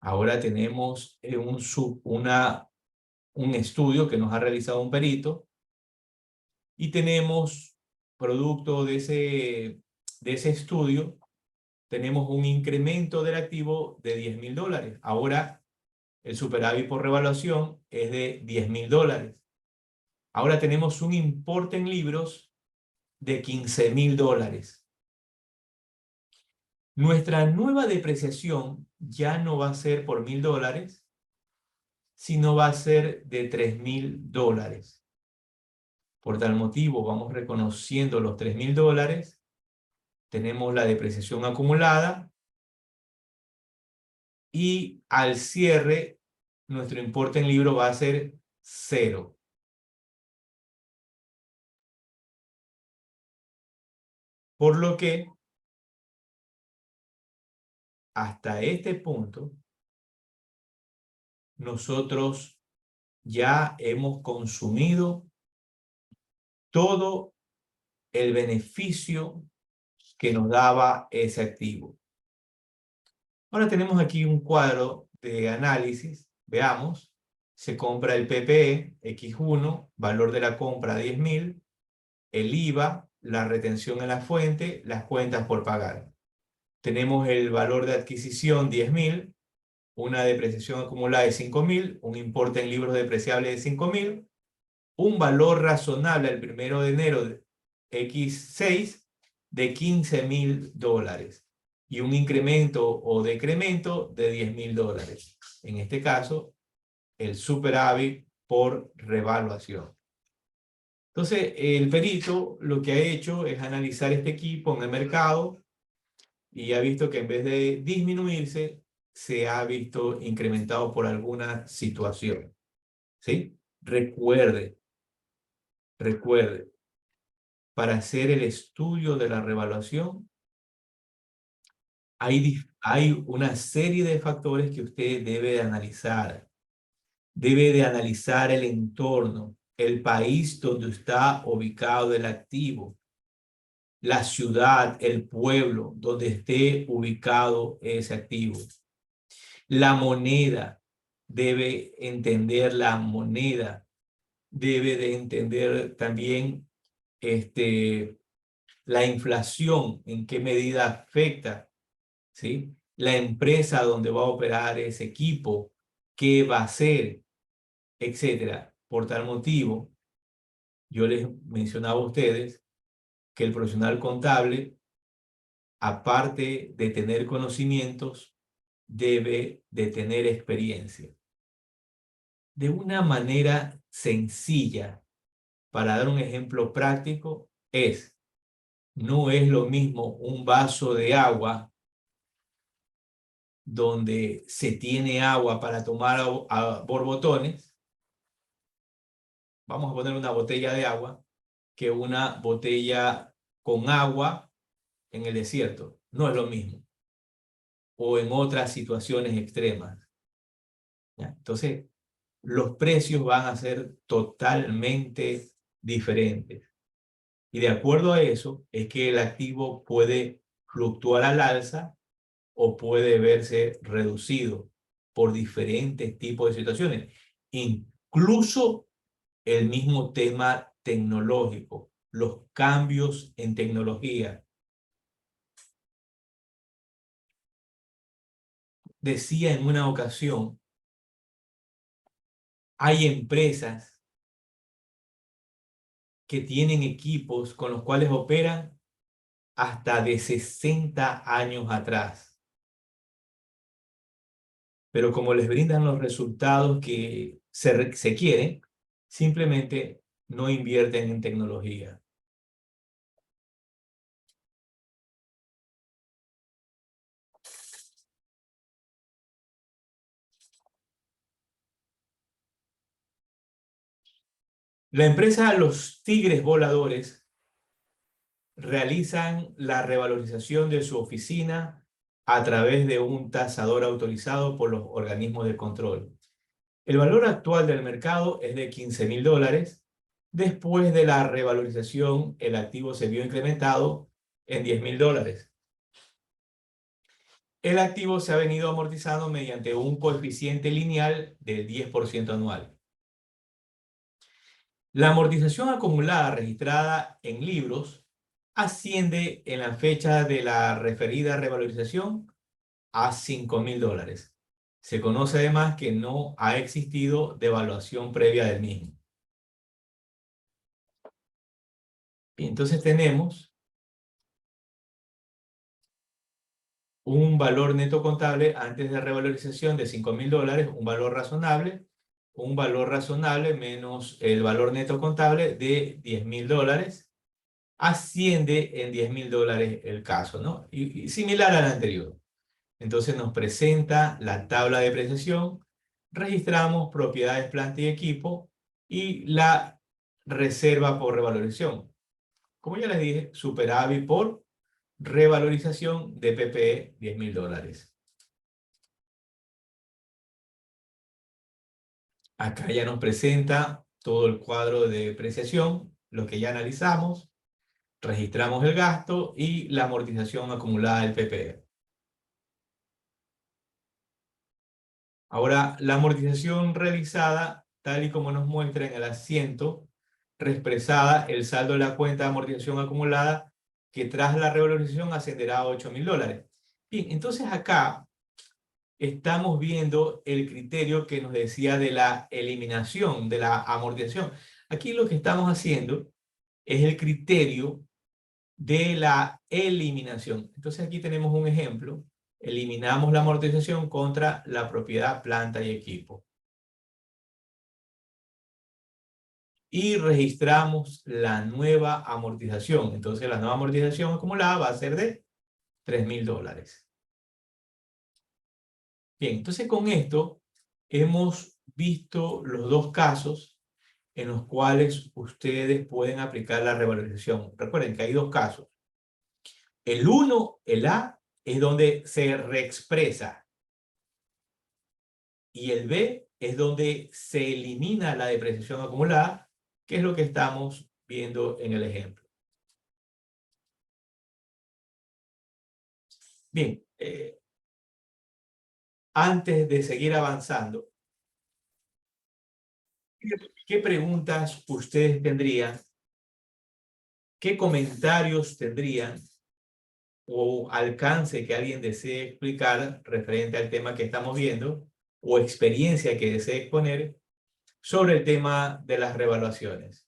Ahora tenemos un estudio que nos ha realizado un perito y tenemos, producto de ese estudio, tenemos un incremento del activo de $10.000. Ahora el superávit por revaluación es de $10.000. Ahora tenemos un importe en libros de $15.000. Nuestra nueva depreciación ya no va a ser por $1.000, sino va a ser de $3.000. Por tal motivo, vamos reconociendo los $3.000. Tenemos la depreciación acumulada y al cierre, nuestro importe en libro va a ser 0. Por lo que, hasta este punto, nosotros ya hemos consumido todo el beneficio que nos daba ese activo. Ahora tenemos aquí un cuadro de análisis. Veamos, se compra el PPE X1, valor de la compra 10.000, el IVA, la retención en la fuente, las cuentas por pagar. Tenemos el valor de adquisición 10.000, una depreciación acumulada de 5.000, un importe en libros depreciables de 5.000, un valor razonable al 1 de enero de X6 de $15.000 y un incremento o decremento de $10.000. En este caso, el superávit por revaluación. Entonces, el perito lo que ha hecho es analizar este equipo en el mercado y ha visto que en vez de disminuirse, se ha visto incrementado por alguna situación. ¿Sí? Recuerde, para hacer el estudio de la revaluación, hay una serie de factores que usted debe de analizar. Debe de analizar el entorno, el país donde está ubicado el activo, la ciudad, el pueblo donde esté ubicado ese activo. La moneda, debe entender la moneda. Debe de entender también la inflación, en qué medida afecta, ¿sí? La empresa donde va a operar ese equipo, qué va a hacer, etcétera. Por tal motivo, yo les mencionaba a ustedes que el profesional contable, aparte de tener conocimientos, debe de tener experiencia. De una manera sencilla, para dar un ejemplo práctico, no es lo mismo un vaso de agua donde se tiene agua para tomar a borbotones. Vamos a poner una botella de agua que una botella con agua en el desierto. No es lo mismo. O en otras situaciones extremas. ¿Ya? Entonces, los precios van a ser totalmente diferentes. Y de acuerdo a eso, es que el activo puede fluctuar al alza o puede verse reducido por diferentes tipos de situaciones. Incluso el mismo tema tecnológico, los cambios en tecnología. Decía en una ocasión, hay empresas que tienen equipos con los cuales operan hasta de 60 años atrás. Pero como les brindan los resultados que se quieren, simplemente no invierten en tecnología. La empresa Los Tigres Voladores realizan la revalorización de su oficina a través de un tasador autorizado por los organismos de control. El valor actual del mercado es de $15.000. Después de la revalorización, el activo se vio incrementado en $10.000. El activo se ha venido amortizando mediante un coeficiente lineal del 10% anual. La amortización acumulada registrada en libros asciende en la fecha de la referida revalorización a $5.000. Se conoce además que no ha existido devaluación previa del mismo. Y entonces tenemos un valor neto contable antes de revalorización de $5.000, un valor razonable menos el valor neto contable de $10.000, asciende en $10.000 el caso, ¿no? Y similar al anterior. Entonces nos presenta la tabla de depreciación, registramos propiedades, planta y equipo y la reserva por revalorización. Como ya les dije, superávit por revalorización de PPE, $10.000. Acá ya nos presenta todo el cuadro de depreciación, lo que ya analizamos, registramos el gasto y la amortización acumulada del PPE. Ahora, la amortización realizada, tal y como nos muestra en el asiento, reexpresada el saldo de la cuenta de amortización acumulada, que tras la revalorización ascenderá a $8.000. Bien, entonces acá estamos viendo el criterio que nos decía de la eliminación, de la amortización. Aquí lo que estamos haciendo es el criterio de la eliminación. Entonces aquí tenemos un ejemplo. Eliminamos la amortización contra la propiedad, planta y equipo. Y registramos la nueva amortización. Entonces la nueva amortización acumulada va a ser de $3.000. Bien, entonces con esto hemos visto los dos casos en los cuales ustedes pueden aplicar la revalorización. Recuerden que hay dos casos. El 1, el A, es donde se reexpresa. Y el B es donde se elimina la depreciación acumulada, que es lo que estamos viendo en el ejemplo. Bien, antes de seguir avanzando, ¿qué preguntas ustedes tendrían? ¿Qué comentarios tendrían o alcance que alguien desee explicar referente al tema que estamos viendo o experiencia que desee exponer sobre el tema de las revaluaciones?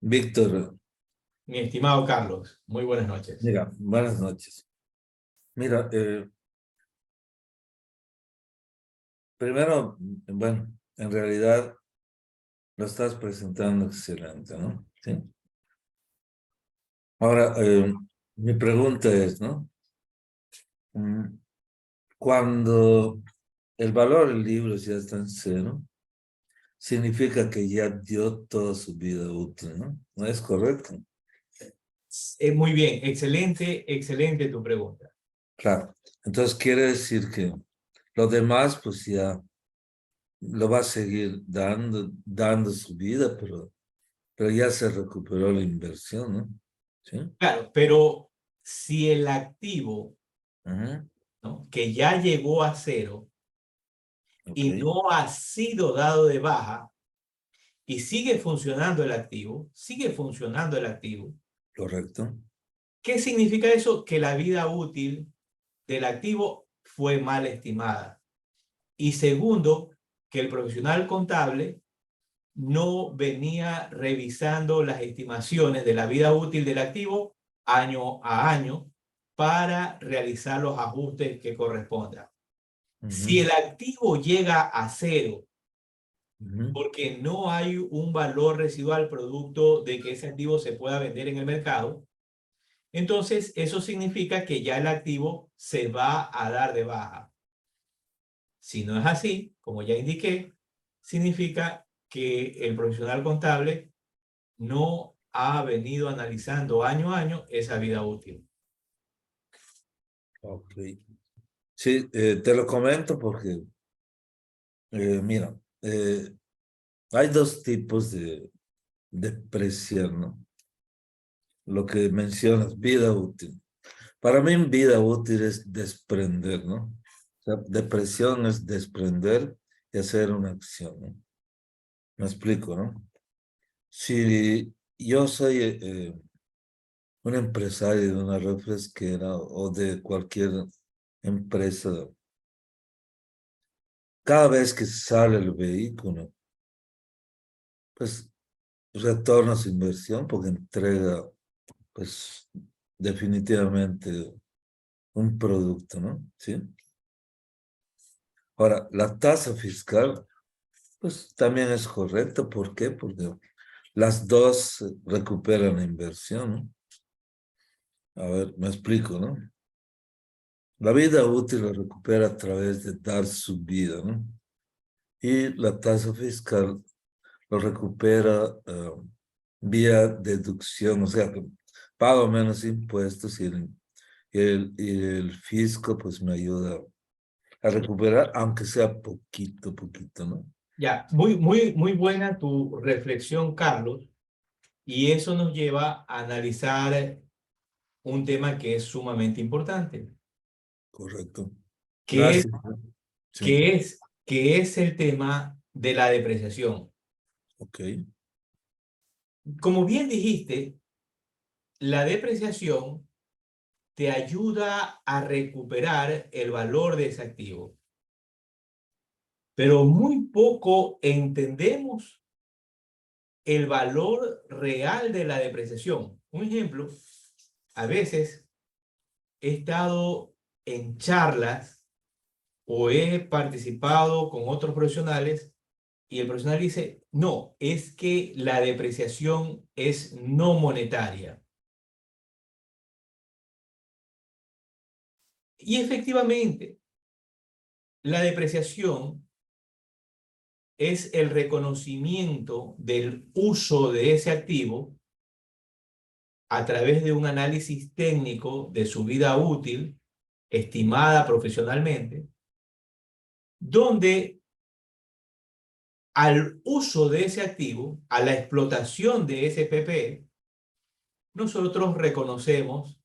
Víctor, Mi estimado Carlos, muy buenas noches. mira, buenas noches. Mira, primero, bueno, en realidad lo estás presentando excelente, ¿no? Sí. Ahora, mi pregunta es, ¿no? Cuando el valor del libro ya está en cero, significa que ya dio toda su vida útil, ¿no? ¿No es correcto? Muy bien, excelente tu pregunta. Claro. Entonces quiere decir que lo demás, pues ya lo va a seguir dando su vida, pero ya se recuperó la inversión, ¿no? ¿Sí? Claro, pero si el activo, Ajá. ¿no?, que ya llegó a cero y Ok. no ha sido dado de baja y sigue funcionando el activo, Correcto. ¿qué significa eso? Que la vida útil del activo fue mal estimada. Y segundo, que el profesional contable no venía revisando las estimaciones de la vida útil del activo año a año para realizar los ajustes que correspondan. Si Ujú, el activo llega a cero, ujú. porque no hay un valor residual producto de que ese activo se pueda vender en el mercado, entonces eso significa que ya el activo se va a dar de baja. Si no es así, como ya indiqué, significa que el profesional contable no ha venido analizando año a año esa vida útil. Ok. Sí, te lo comento porque, mira, hay dos tipos de presión, ¿no? Lo que mencionas, vida útil. Para mí, vida útil es desprender, ¿no? O sea, depresión es desprender y hacer una acción, ¿no? Me explico, ¿no? Si yo soy un empresario de una refresquera o de cualquier empresa, cada vez que sale el vehículo, pues retorna su inversión porque entrega, pues definitivamente un producto, ¿no? ¿Sí? Ahora, la tasa fiscal, pues también es correcta. ¿Por qué? Porque las dos recuperan la inversión, ¿no? A ver, me explico, ¿no? La vida útil la recupera a través de dar su vida, ¿no? Y la tasa fiscal lo recupera vía deducción, o sea, que pago menos impuestos y el fisco pues me ayuda a recuperar, aunque sea poquito, poquito, ¿no? Ya, muy buena tu reflexión, Carlos, y eso nos lleva a analizar un tema que es sumamente importante, Correcto. que es, Gracias. Sí, que es el tema de la depreciación. ok. Como bien dijiste, la depreciación te ayuda a recuperar el valor de ese activo, pero muy poco entendemos el valor real de la depreciación. Un ejemplo, a veces he estado en charlas o he participado con otros profesionales y el profesional dice, no, es que la depreciación es no monetaria. Y efectivamente, la depreciación es el reconocimiento del uso de ese activo a través de un análisis técnico de su vida útil, estimada profesionalmente, donde al uso de ese activo, a la explotación de ese PP, nosotros reconocemos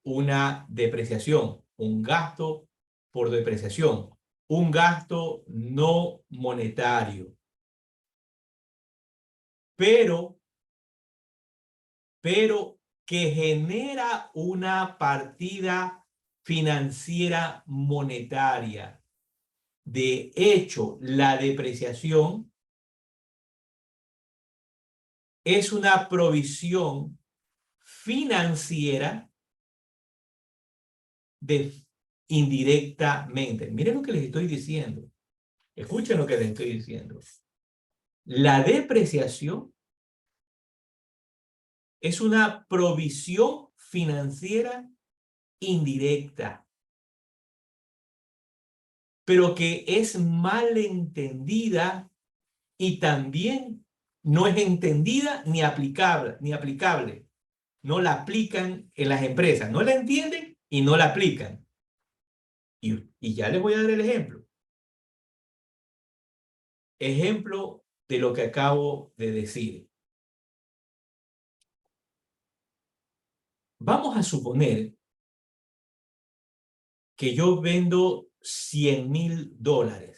una depreciación, un gasto por depreciación, un gasto no monetario, pero, pero que genera una partida financiera monetaria. De hecho, la depreciación es una provisión financiera de, indirectamente. Miren lo que les estoy diciendo. Escuchen lo que les estoy diciendo. La depreciación es una provisión financiera indirecta, pero que es mal entendida y también no es entendida ni aplicable. No la aplican en las empresas, no la entienden y no la aplican. Y ya les voy a dar el ejemplo. Ejemplo de lo que acabo de decir. Vamos a suponer que yo vendo $100,000.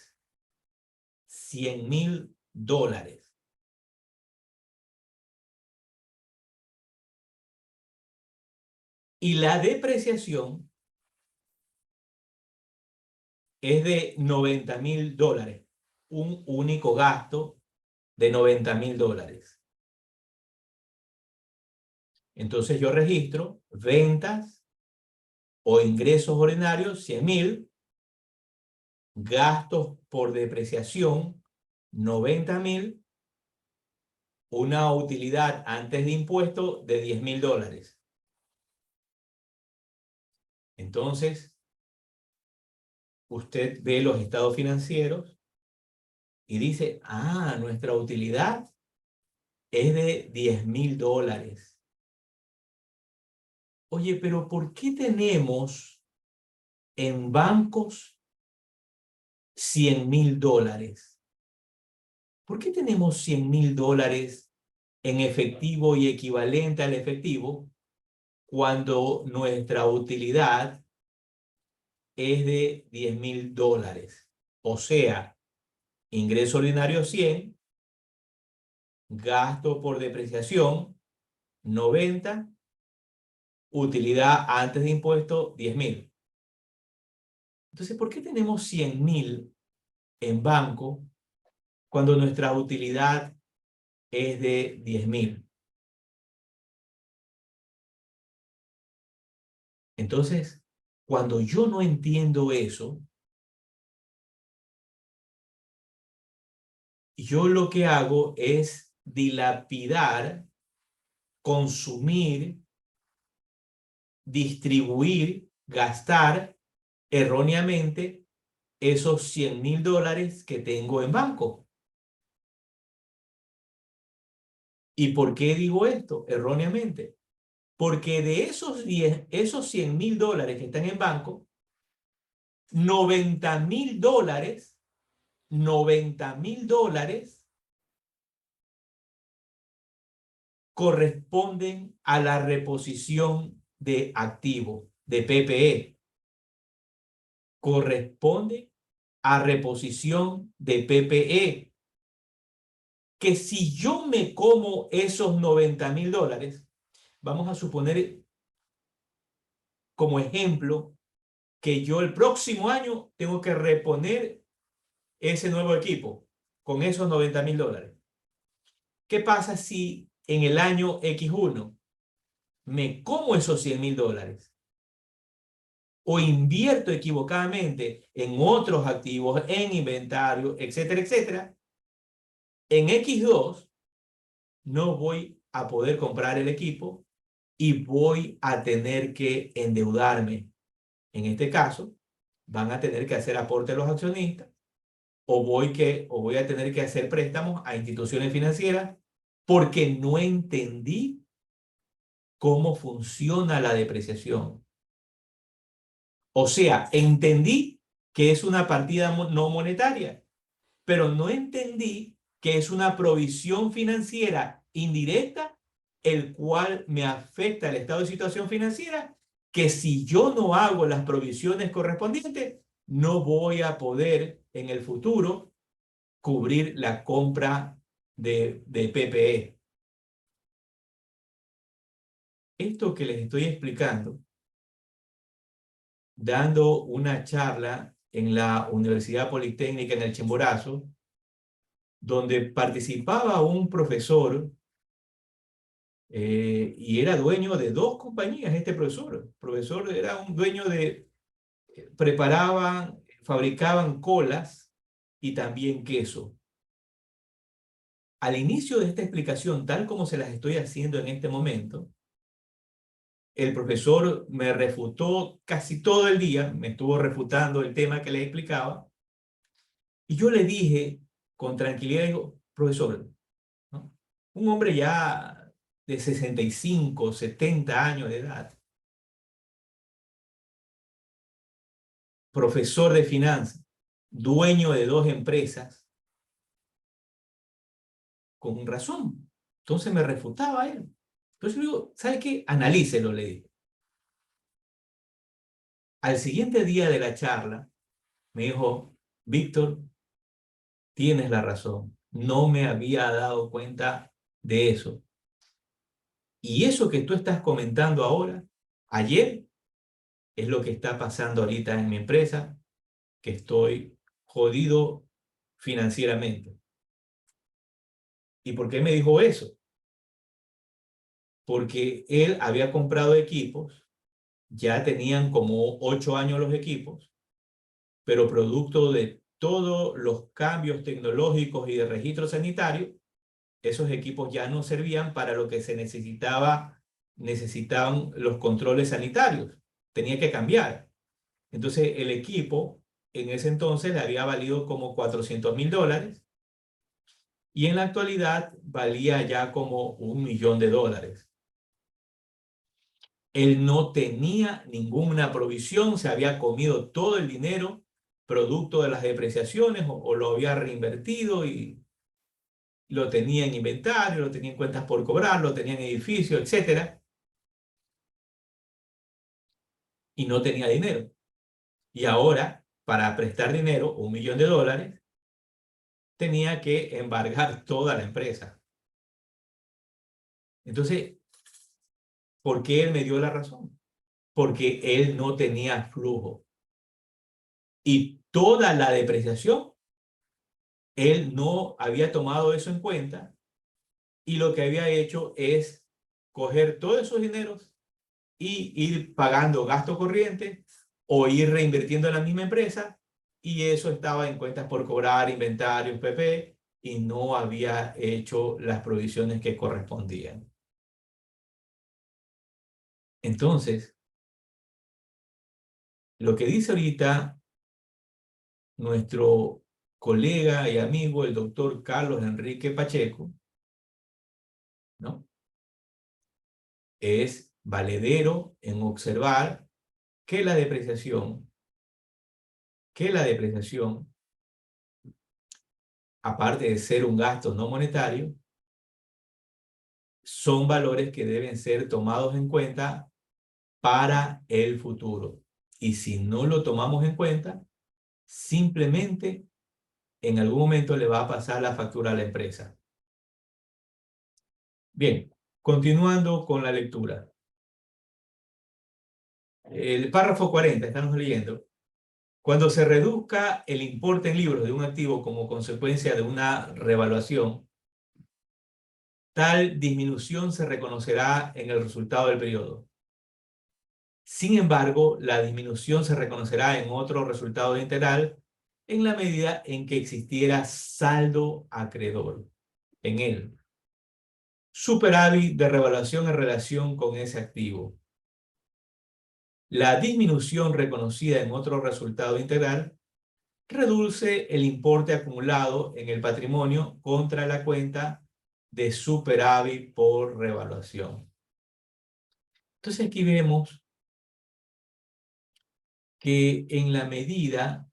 $100,000. Y la depreciación es de $90,000. Un único gasto de $90,000. Entonces yo registro ventas o ingresos ordinarios 100,000 gastos por depreciación, 90.000, una utilidad antes de impuesto de $10.000. Entonces, usted ve los estados financieros y dice, ah, nuestra utilidad es de $10.000. Oye, pero ¿por qué tenemos en bancos $100.000? ¿Por qué tenemos $100.000 en efectivo y equivalente al efectivo cuando nuestra utilidad es de $10.000? O sea, ingreso ordinario 100, gasto por depreciación 90, utilidad antes de impuesto 10.000. Entonces, ¿por qué tenemos 100.000 en banco cuando nuestra utilidad es de 10.000? Entonces, cuando yo no entiendo eso, yo lo que hago es dilapidar, consumir, distribuir, gastar erróneamente esos $100.000 que tengo en banco. ¿Y por qué digo esto erróneamente? Porque de esos $100.000 que están en banco, $90.000 corresponden a la reposición de activo, de PPE. Corresponde a reposición de PPE. Que si yo me como esos $90.000, vamos a suponer como ejemplo que yo el próximo año tengo que reponer ese nuevo equipo con esos $90.000. ¿Qué pasa si en el año X1 me como esos $100.000 o invierto equivocadamente en otros activos, en inventario, etcétera, etcétera? En X2 no voy a poder comprar el equipo y voy a tener que endeudarme. En este caso, van a tener que hacer aporte a los accionistas o voy a tener que hacer préstamos a instituciones financieras porque no entendí cómo funciona la depreciación. O sea, entendí que es una partida no monetaria, pero no entendí que es una provisión financiera indirecta, el cual me afecta el estado de situación financiera, que si yo no hago las provisiones correspondientes, no voy a poder en el futuro cubrir la compra de PPE. Esto que les estoy explicando, dando una charla en la Universidad Politécnica en el Chimborazo, donde participaba un profesor y era dueño de 2 compañías, este profesor. El profesor era un dueño de, preparaban, fabricaban colas y también queso. Al inicio de esta explicación, tal como se las estoy haciendo en este momento, el profesor me refutó casi todo el día, me estuvo refutando el tema que le explicaba, y yo le dije con tranquilidad, digo, profesor, ¿no? Un hombre ya de 65, 70 años de edad, profesor de finanzas, dueño de 2 empresas, con razón. Entonces me refutaba él. Entonces yo digo, ¿sabe qué? Analícelo, le dije. Al siguiente día de la charla, me dijo, Víctor, tienes la razón. No me había dado cuenta de eso. Y eso que tú estás comentando ahora, ayer, es lo que está pasando ahorita en mi empresa, que estoy jodido financieramente. ¿Y por qué me dijo eso? Porque él había comprado equipos, ya tenían como 8 años los equipos, pero producto de todos los cambios tecnológicos y de registro sanitario, esos equipos ya no servían para lo que se necesitaban los controles sanitarios. Tenía que cambiar. Entonces el equipo en ese entonces le había valido como $400,000 y en la actualidad valía ya como $1,000,000. Él no tenía ninguna provisión, se había comido todo el dinero producto de las depreciaciones o lo había reinvertido y lo tenía en inventario, lo tenía en cuentas por cobrar, lo tenía en edificio, etc. Y no tenía dinero. Y ahora, para prestar dinero, $1,000,000, tenía que embargar toda la empresa. Entonces, ¿por qué él me dio la razón? Porque él no tenía flujo. Y toda la depreciación, él no había tomado eso en cuenta y lo que había hecho es coger todos esos dineros y ir pagando gasto corriente o ir reinvirtiendo en la misma empresa, y eso estaba en cuentas por cobrar, inventarios, PP, y no había hecho las provisiones que correspondían. Entonces, lo que dice ahorita nuestro colega y amigo, el doctor Carlos Enrique Pacheco, ¿no?, es valedero en observar que la depreciación, aparte de ser un gasto no monetario, son valores que deben ser tomados en cuenta para el futuro. Y si no lo tomamos en cuenta, simplemente en algún momento le va a pasar la factura a la empresa. Bien, continuando con la lectura. El párrafo 40, estamos leyendo. Cuando se reduzca el importe en libros de un activo como consecuencia de una revaluación, tal disminución se reconocerá en el resultado del periodo. Sin embargo, la disminución se reconocerá en otro resultado integral en la medida en que existiera saldo acreedor en él. Superávit de revaluación en relación con ese activo. La disminución reconocida en otro resultado integral reduce el importe acumulado en el patrimonio contra la cuenta de superávit por revaluación. Entonces aquí vemos que en la medida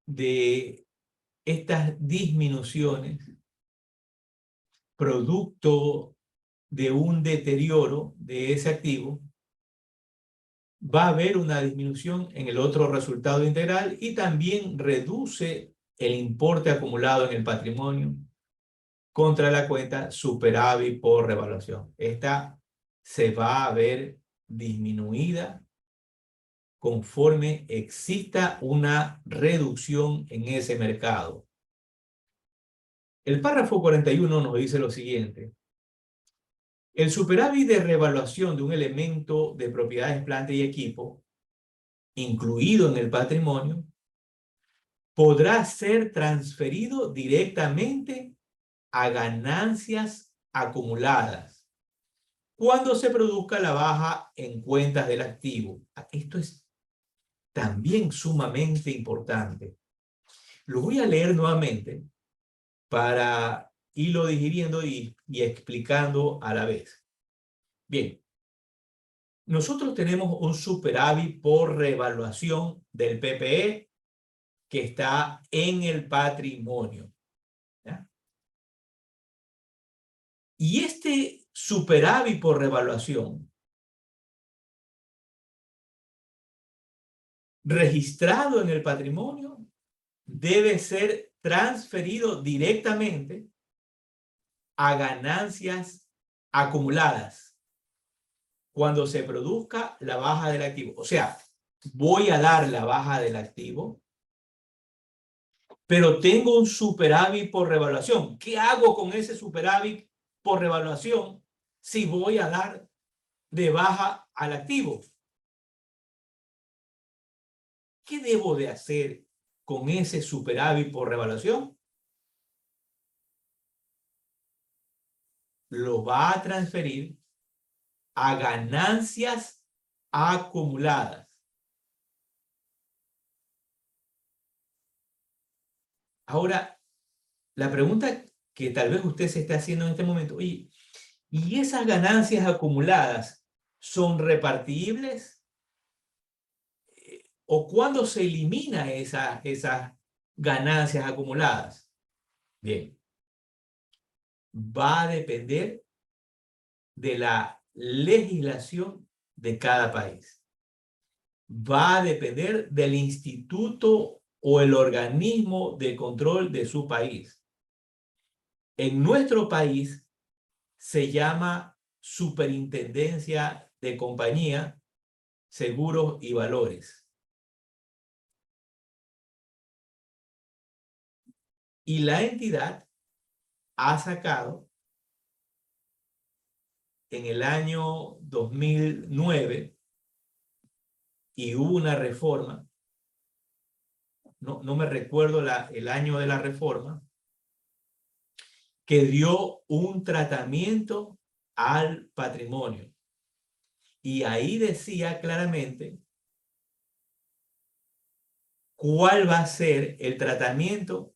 de estas disminuciones, producto de un deterioro de ese activo, va a haber una disminución en el otro resultado integral y también reduce el importe acumulado en el patrimonio contra la cuenta superávit por revaluación. Esta se va a ver disminuida conforme exista una reducción en ese mercado. El párrafo 41 nos dice lo siguiente. El superávit de revaluación de un elemento de propiedades, planta y equipo, incluido en el patrimonio, podrá ser transferido directamente a ganancias acumuladas cuando se produzca la baja en cuentas del activo. Esto es también sumamente importante. Lo voy a leer nuevamente para irlo digiriendo y explicando a la vez. Bien, nosotros tenemos un superávit por revaluación del PPE que está en el patrimonio, ¿ya? Y este superávit por revaluación registrado en el patrimonio debe ser transferido directamente a ganancias acumuladas cuando se produzca la baja del activo. O sea, voy a dar la baja del activo, pero tengo un superávit por revaluación. ¿Qué hago con ese superávit por revaluación si voy a dar de baja al activo? ¿Qué debo de hacer con ese superávit por revaluación? Lo va a transferir a ganancias acumuladas. Ahora, la pregunta que tal vez usted se esté haciendo en este momento, oye, ¿y esas ganancias acumuladas son repartibles? ¿O cuándo se elimina esas ganancias acumuladas? Bien, va a depender de la legislación de cada país. Va a depender del instituto o el organismo de control de su país. En nuestro país se llama Superintendencia de Compañía, Seguros y Valores. Y la entidad ha sacado en el año 2009 y hubo una reforma, no me recuerdo el año de la reforma, que dio un tratamiento al patrimonio. Y ahí decía claramente cuál va a ser el tratamiento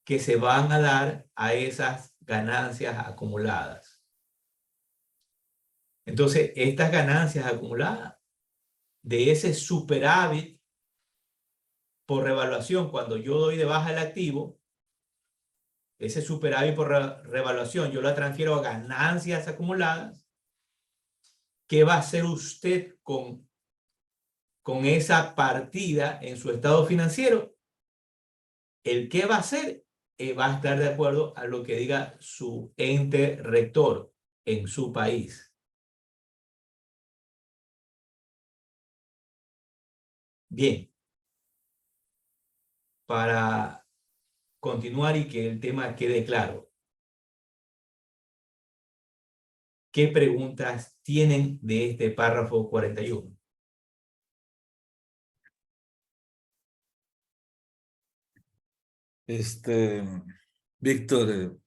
que se van a dar a esas ganancias acumuladas. Entonces, estas ganancias acumuladas de ese superávit por revaluación, cuando yo doy de baja el activo, ese superávit por revaluación, yo la transfiero a ganancias acumuladas. ¿Qué va a hacer usted con esa partida en su estado financiero? El qué va a hacer va a estar de acuerdo a lo que diga su ente rector en su país. Bien, para continuar y que el tema quede claro, ¿qué preguntas tienen de este párrafo 41? Víctor,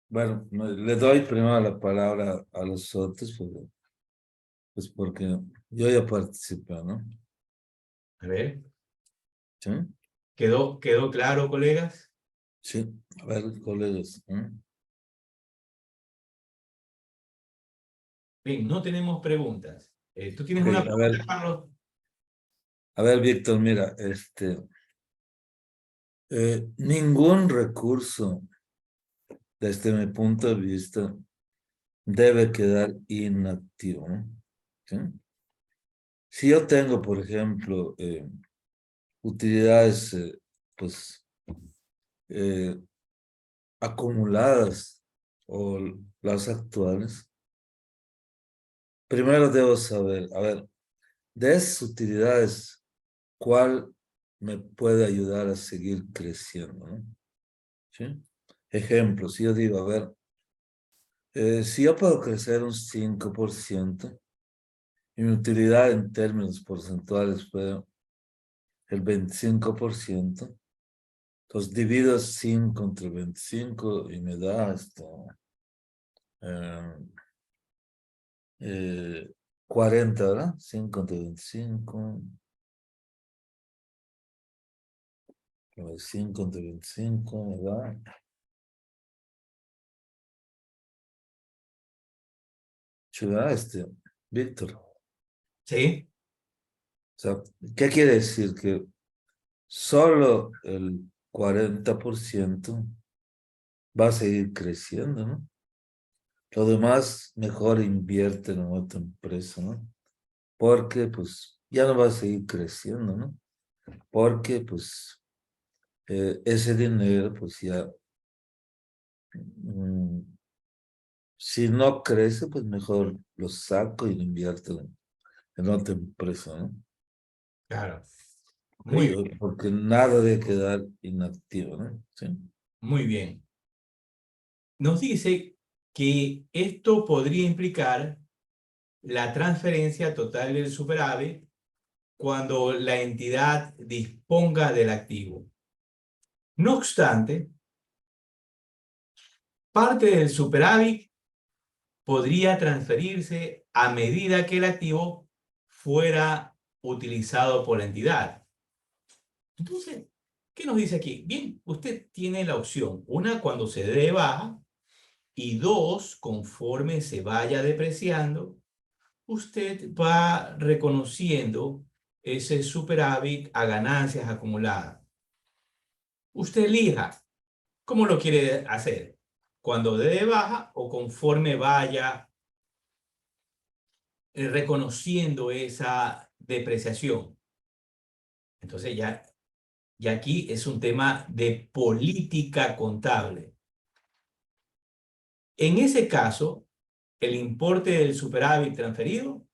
bueno, le doy primero la palabra a los otros, pues porque yo ya participé, ¿no? A ver, ¿Sí? ¿quedó claro, colegas? Sí, a ver, colegas. Bien, no tenemos preguntas. ¿Tú tienes Ok, una pregunta, Carlos? a ver, Víctor, mira, ningún recurso, desde mi punto de vista, debe quedar inactivo, ¿no? ¿Sí? Si yo tengo, por ejemplo, utilidades, pues, eh, acumuladas o las actuales, primero debo saber, a ver, de esas utilidades, ¿cuál me puede ayudar a seguir creciendo, ¿no? ¿Sí? Ejemplo, si yo digo, a ver, si yo puedo crecer un 5%, y mi utilidad en términos porcentuales fue el 25%, entonces divido 5 entre 25 y me da esto, 40, ¿verdad? 5 entre 25, 5 entre 25 me da. Ciudad, Víctor. Sí. O sea, ¿qué quiere decir? Que solo el 40% va a seguir creciendo, ¿no? Lo demás, mejor invierte en otra empresa, ¿no? Porque, pues, ya no va a seguir creciendo, ¿no? Porque, pues, ese dinero, pues, ya, mm, si no crece, pues, mejor lo saco y lo invierto en otra empresa, ¿no? Claro. Ok, Muy bien, porque nada debe quedar inactivo, ¿no? Sí. muy bien. Nos dice que esto podría implicar la transferencia total del superávit cuando la entidad disponga del activo. No obstante, parte del superávit podría transferirse a medida que el activo fuera utilizado por la entidad. Entonces, ¿qué nos dice aquí? Bien, usted tiene la opción, una, cuando se dé de baja, y dos, conforme se vaya depreciando, usted va reconociendo ese superávit a ganancias acumuladas. Usted elija cómo lo quiere hacer, cuando dé de baja o conforme vaya reconociendo esa depreciación. Entonces ya aquí es un tema de política contable. En ese caso, el importe del superávit transferido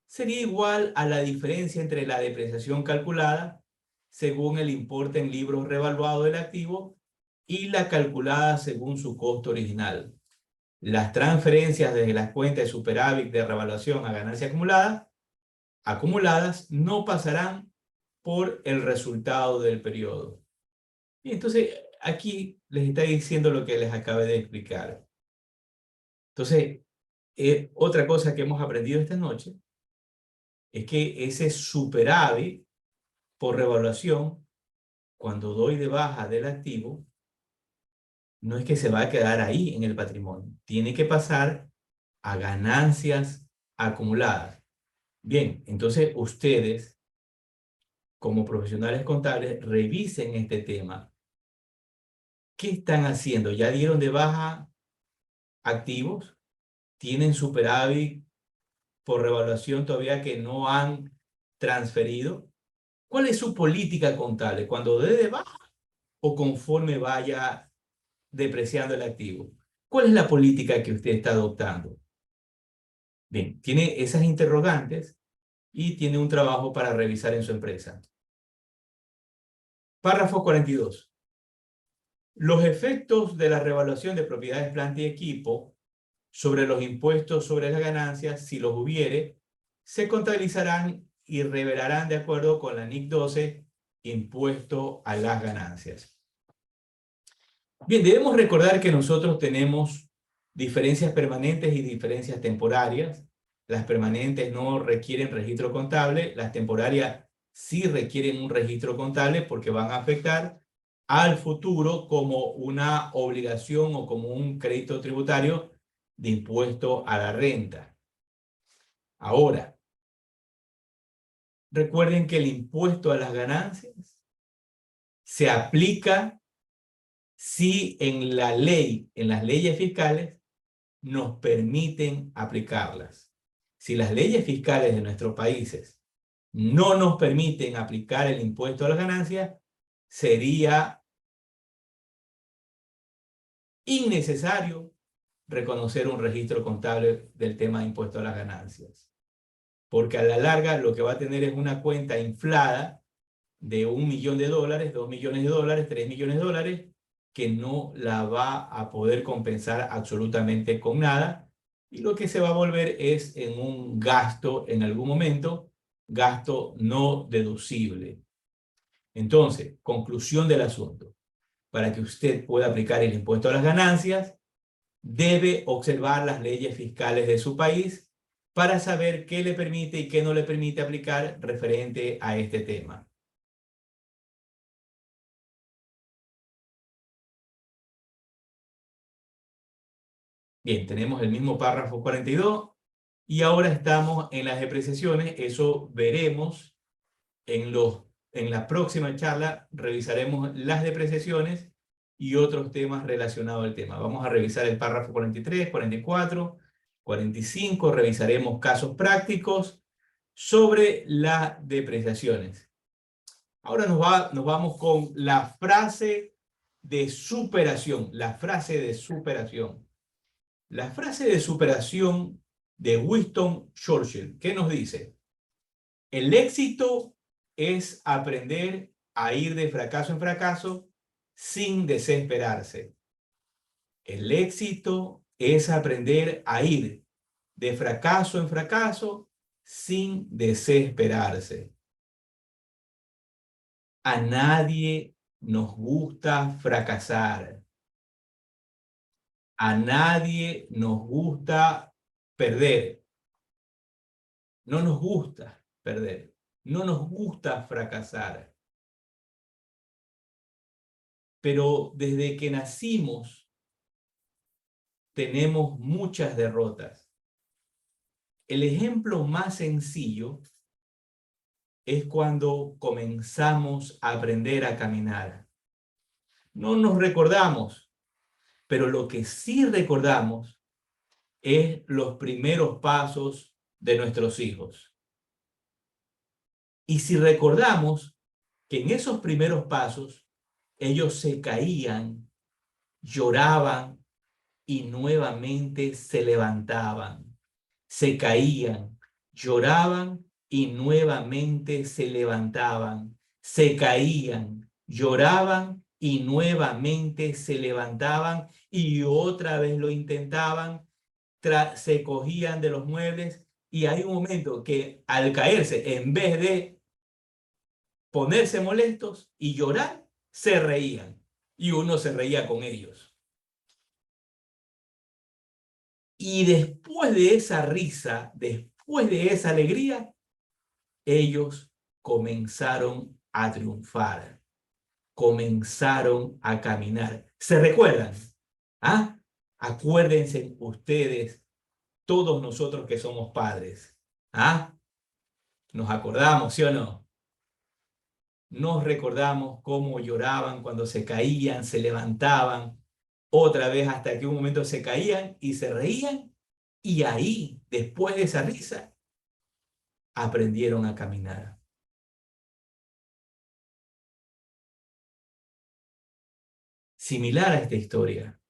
sería igual a la diferencia entre la depreciación calculada según el importe en libros revaluado del activo y la calculada según su costo original. Las transferencias desde las cuentas de superávit de revaluación a ganancia acumuladas no pasarán por el resultado del periodo. Y entonces aquí les está diciendo lo que les acabé de explicar. Entonces, otra cosa que hemos aprendido esta noche es que ese superávit por revaluación, cuando doy de baja del activo, no es que se va a quedar ahí en el patrimonio. Tiene que pasar a ganancias acumuladas. Bien, entonces ustedes, como profesionales contables, revisen este tema. ¿Qué están haciendo? ¿Ya dieron de baja activos? ¿Tienen superávit por revaluación todavía que no han transferido? ¿Cuál es su política contable? ¿Cuando dé de baja o conforme vaya depreciando el activo? ¿Cuál es la política que usted está adoptando? Bien, tiene esas interrogantes y tiene un trabajo para revisar en su empresa. Párrafo 42. Los efectos de la revaluación de propiedades, planta y equipo sobre los impuestos sobre las ganancias, si los hubiere, se contabilizarán y revelarán de acuerdo con la NIC 12, impuesto a las ganancias. Bien, debemos recordar que nosotros tenemos diferencias permanentes y diferencias temporarias. Las permanentes no requieren registro contable, las temporarias sí requieren un registro contable porque van a afectar al futuro como una obligación o como un crédito tributario de impuesto a la renta. Ahora, recuerden que el impuesto a las ganancias se aplica si en la ley, en las leyes fiscales, nos permiten aplicarlas. Si las leyes fiscales de nuestros países no nos permiten aplicar el impuesto a las ganancias, sería innecesario reconocer un registro contable del tema de impuesto a las ganancias. Porque a la larga lo que va a tener es una cuenta inflada de $1 millón, $2 millones, $3 millones, que no la va a poder compensar absolutamente con nada, y lo que se va a volver es en un gasto en algún momento, gasto no deducible. Entonces, conclusión del asunto. Para que usted pueda aplicar el impuesto a las ganancias, debe observar las leyes fiscales de su país para saber qué le permite y qué no le permite aplicar referente a este tema. Bien, tenemos el mismo párrafo 42 y ahora estamos en las depreciaciones. Eso veremos en la próxima charla. Revisaremos las depreciaciones y otros temas relacionados al tema. Vamos a revisar el párrafo 43, 44, 45. Revisaremos casos prácticos sobre las depreciaciones. Ahora nos vamos con la frase de superación. La frase de superación. La frase de superación de Winston Churchill, ¿qué nos dice? El éxito es aprender a ir de fracaso en fracaso sin desesperarse. El éxito es aprender a ir de fracaso en fracaso sin desesperarse. A nadie nos gusta fracasar. A nadie nos gusta perder. No nos gusta perder. No nos gusta fracasar. Pero desde que nacimos tenemos muchas derrotas. El ejemplo más sencillo es cuando comenzamos a aprender a caminar. No nos recordamos, pero lo que sí recordamos es los primeros pasos de nuestros hijos. Y si recordamos que en esos primeros pasos ellos se caían, lloraban y nuevamente se levantaban. Se caían, lloraban y nuevamente se levantaban. Se caían, lloraban y nuevamente se levantaban y otra vez lo intentaban, se cogían de los muebles y hay un momento que al caerse, en vez de ponerse molestos y llorar, se reían y uno se reía con ellos. Y después de esa risa, después de esa alegría, ellos comenzaron a triunfar, comenzaron a caminar. ¿Se recuerdan? ¿Ah? Acuérdense ustedes, todos nosotros que somos padres. ¿Ah? ¿Nos acordamos, sí o no? Nos recordamos cómo lloraban cuando se caían, se levantaban, otra vez hasta que un momento se caían y se reían, y ahí, después de esa risa, aprendieron a caminar. Similar a esta historia,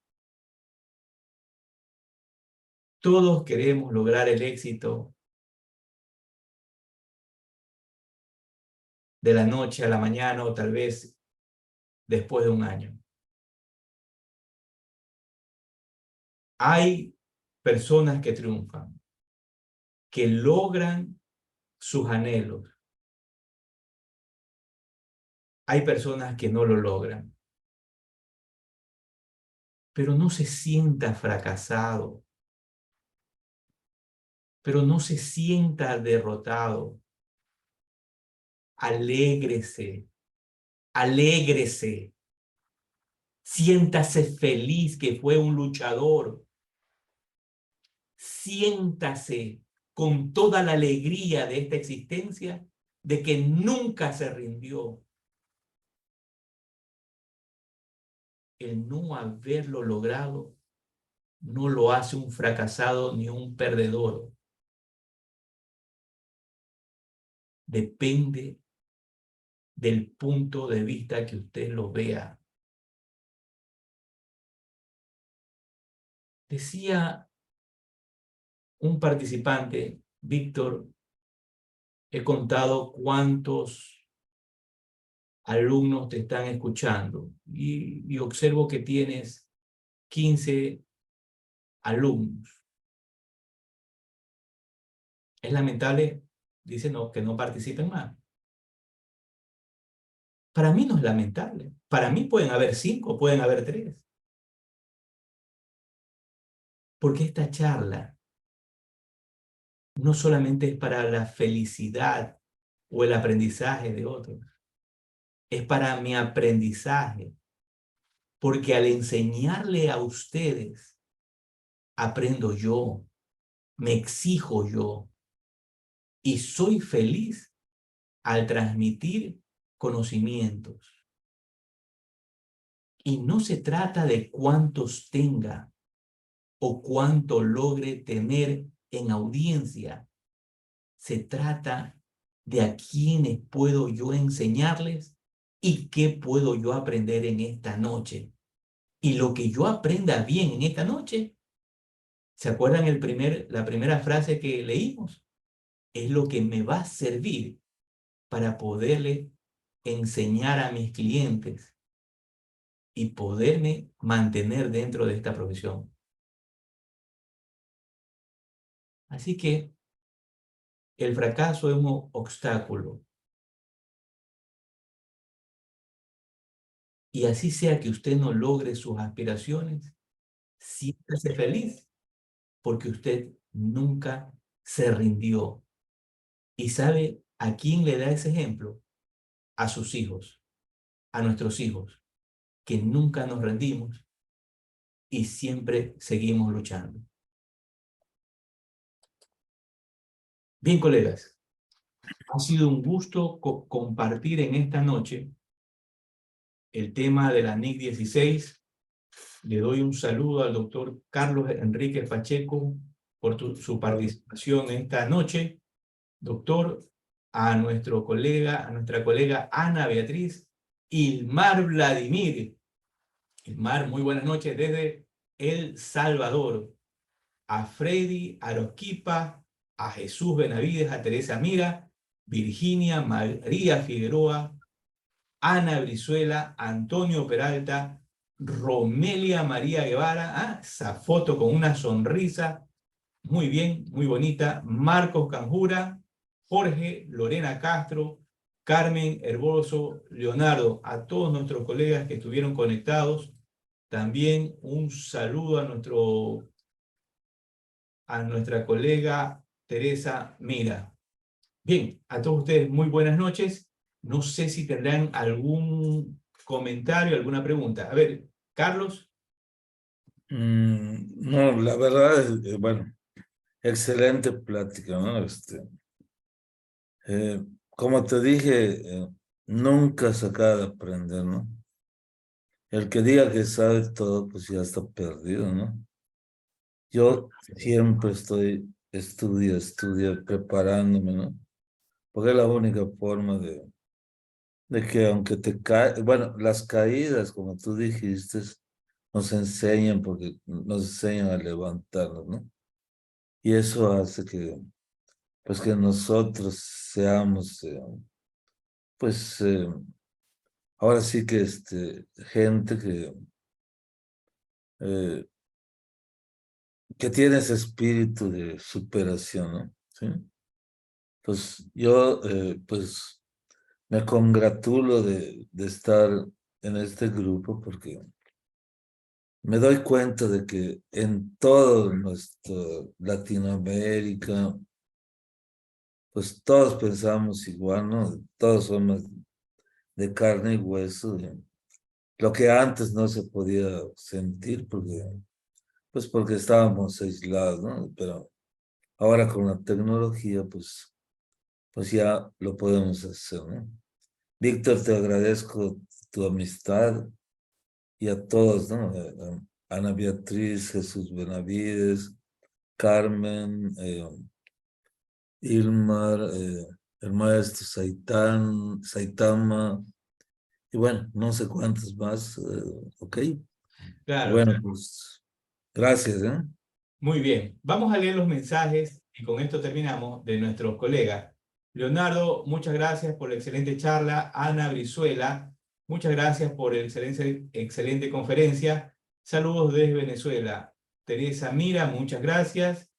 todos queremos lograr el éxito de la noche a la mañana o tal vez después de un año. Hay personas que triunfan, que logran sus anhelos. Hay personas que no lo logran. Pero no se sienta fracasado, pero no se sienta derrotado. Alégrese, alégrese. Siéntase feliz que fue un luchador. Siéntase con toda la alegría de esta existencia, de que nunca se rindió. El no haberlo logrado no lo hace un fracasado ni un perdedor. Depende del punto de vista que usted lo vea. Decía un participante, Víctor, he contado cuántos alumnos te están escuchando y observo que tienes 15 alumnos. Es lamentable, dice no, que no participen más. Para mí no es lamentable. Para mí pueden haber 5, pueden haber 3. Porque esta charla no solamente es para la felicidad o el aprendizaje de otros, es para mi aprendizaje. Porque al enseñarle a ustedes, aprendo yo, me exijo yo y soy feliz al transmitir conocimientos. Y no se trata de cuántos tenga o cuánto logre tener en audiencia. Se trata de a quiénes puedo yo enseñarles y qué puedo yo aprender en esta noche. Y lo que yo aprenda bien en esta noche, ¿se acuerdan la primera frase que leímos? Es lo que me va a servir para poderle enseñar a mis clientes y poderme mantener dentro de esta profesión. Así que el fracaso es un obstáculo, Y así sea que usted no logre sus aspiraciones, siéntase feliz, porque usted nunca se rindió. ¿Y sabe a quién le da ese ejemplo? A sus hijos, a nuestros hijos, que nunca nos rendimos y siempre seguimos luchando. Bien, colegas, ha sido un gusto compartir en esta noche el tema de la NIC 16. Le doy un saludo al doctor Carlos Enrique Pacheco por su participación esta noche. Doctor, a nuestra colega Ana Beatriz Ilmar Vladimir. Ilmar, muy buenas noches desde El Salvador. A Freddy Aroquipa, a Jesús Benavides, a Teresa Mira, Virginia María Figueroa, Ana Brizuela, Antonio Peralta, Romelia María Guevara, esa foto con una sonrisa, muy bien, muy bonita, Marcos Canjura, Jorge, Lorena Castro, Carmen Herboso, Leonardo, a todos nuestros colegas que estuvieron conectados. También un saludo a nuestra colega Teresa Mira. Bien, a todos ustedes muy buenas noches. No sé si tendrán algún comentario, alguna pregunta. A ver, Carlos. No, la verdad es, bueno, excelente plática, ¿no? Como te dije, nunca se acaba de aprender, ¿no? El que diga que sabe todo, pues ya está perdido, ¿no? Yo siempre estoy estudio, preparándome, ¿no? Porque es la única forma de que aunque te cae, bueno, las caídas, como tú dijiste, nos enseñan, porque nos enseñan a levantarnos, ¿no? Y eso hace que, pues que nosotros seamos, pues, ahora sí que gente eh, que tiene ese espíritu de superación, ¿no? ¿Sí? Pues yo, pues, me congratulo de estar en este grupo porque me doy cuenta de que en todo nuestro Latinoamérica, pues todos pensamos igual, ¿no? Todos somos de carne y hueso. Lo que antes no se podía sentir pues porque estábamos aislados, ¿no? Pero ahora con la tecnología, pues ya lo podemos hacer, ¿no? Víctor, te agradezco tu amistad y a todos, ¿no? Ana Beatriz, Jesús Benavides, Carmen, Ilmar, el maestro Saitama, y bueno, no sé cuántos más, ok. Claro, Bueno, pues gracias, ¿eh? muy bien. Vamos a leer los mensajes y con esto terminamos de nuestros colegas. Leonardo, muchas gracias por la excelente charla. Ana Brizuela, muchas gracias por la excelente conferencia. Saludos desde Venezuela. Teresa Mira, muchas gracias.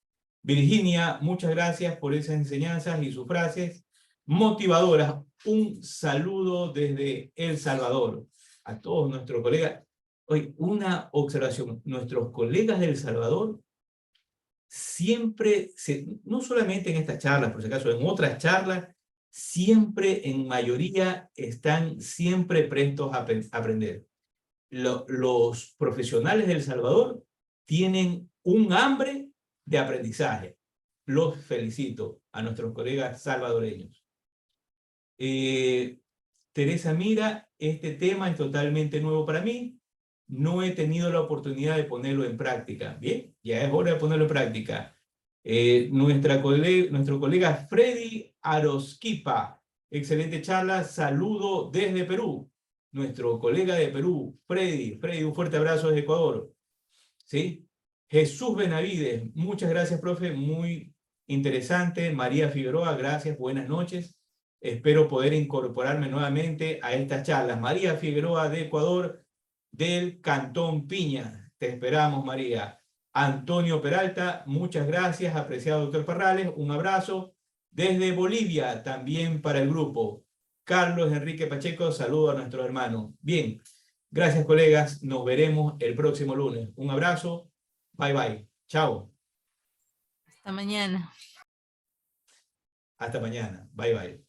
Virginia, muchas gracias por esas enseñanzas y sus frases motivadoras. Un saludo desde El Salvador a todos nuestros colegas. Hoy, una observación. Nuestros colegas de El Salvador siempre, no solamente en estas charlas, por si acaso, en otras charlas, siempre en mayoría están siempre prestos a aprender. Los profesionales de El Salvador tienen un hambre de aprendizaje. Los felicito a nuestros colegas salvadoreños. Teresa Mira, este tema es totalmente nuevo para mí. No he tenido la oportunidad de ponerlo en práctica. Bien, ya es hora de ponerlo en práctica. Nuestro colega Freddy Arosquipa, excelente charla, saludo desde Perú. Nuestro colega de Perú, Freddy, un fuerte abrazo desde Ecuador. ¿Sí? Jesús Benavides, muchas gracias, profe, muy interesante. María Figueroa, gracias, buenas noches. Espero poder incorporarme nuevamente a estas charlas. María Figueroa de Ecuador, del Cantón Piña. Te esperamos, María. Antonio Peralta, muchas gracias, apreciado doctor Parrales, un abrazo. Desde Bolivia, también para el grupo. Carlos Enrique Pacheco, saludo a nuestro hermano. Bien, Gracias, colegas. Nos veremos el próximo lunes. Un abrazo. Bye, bye. Chao. Hasta mañana. Hasta mañana. Bye, bye.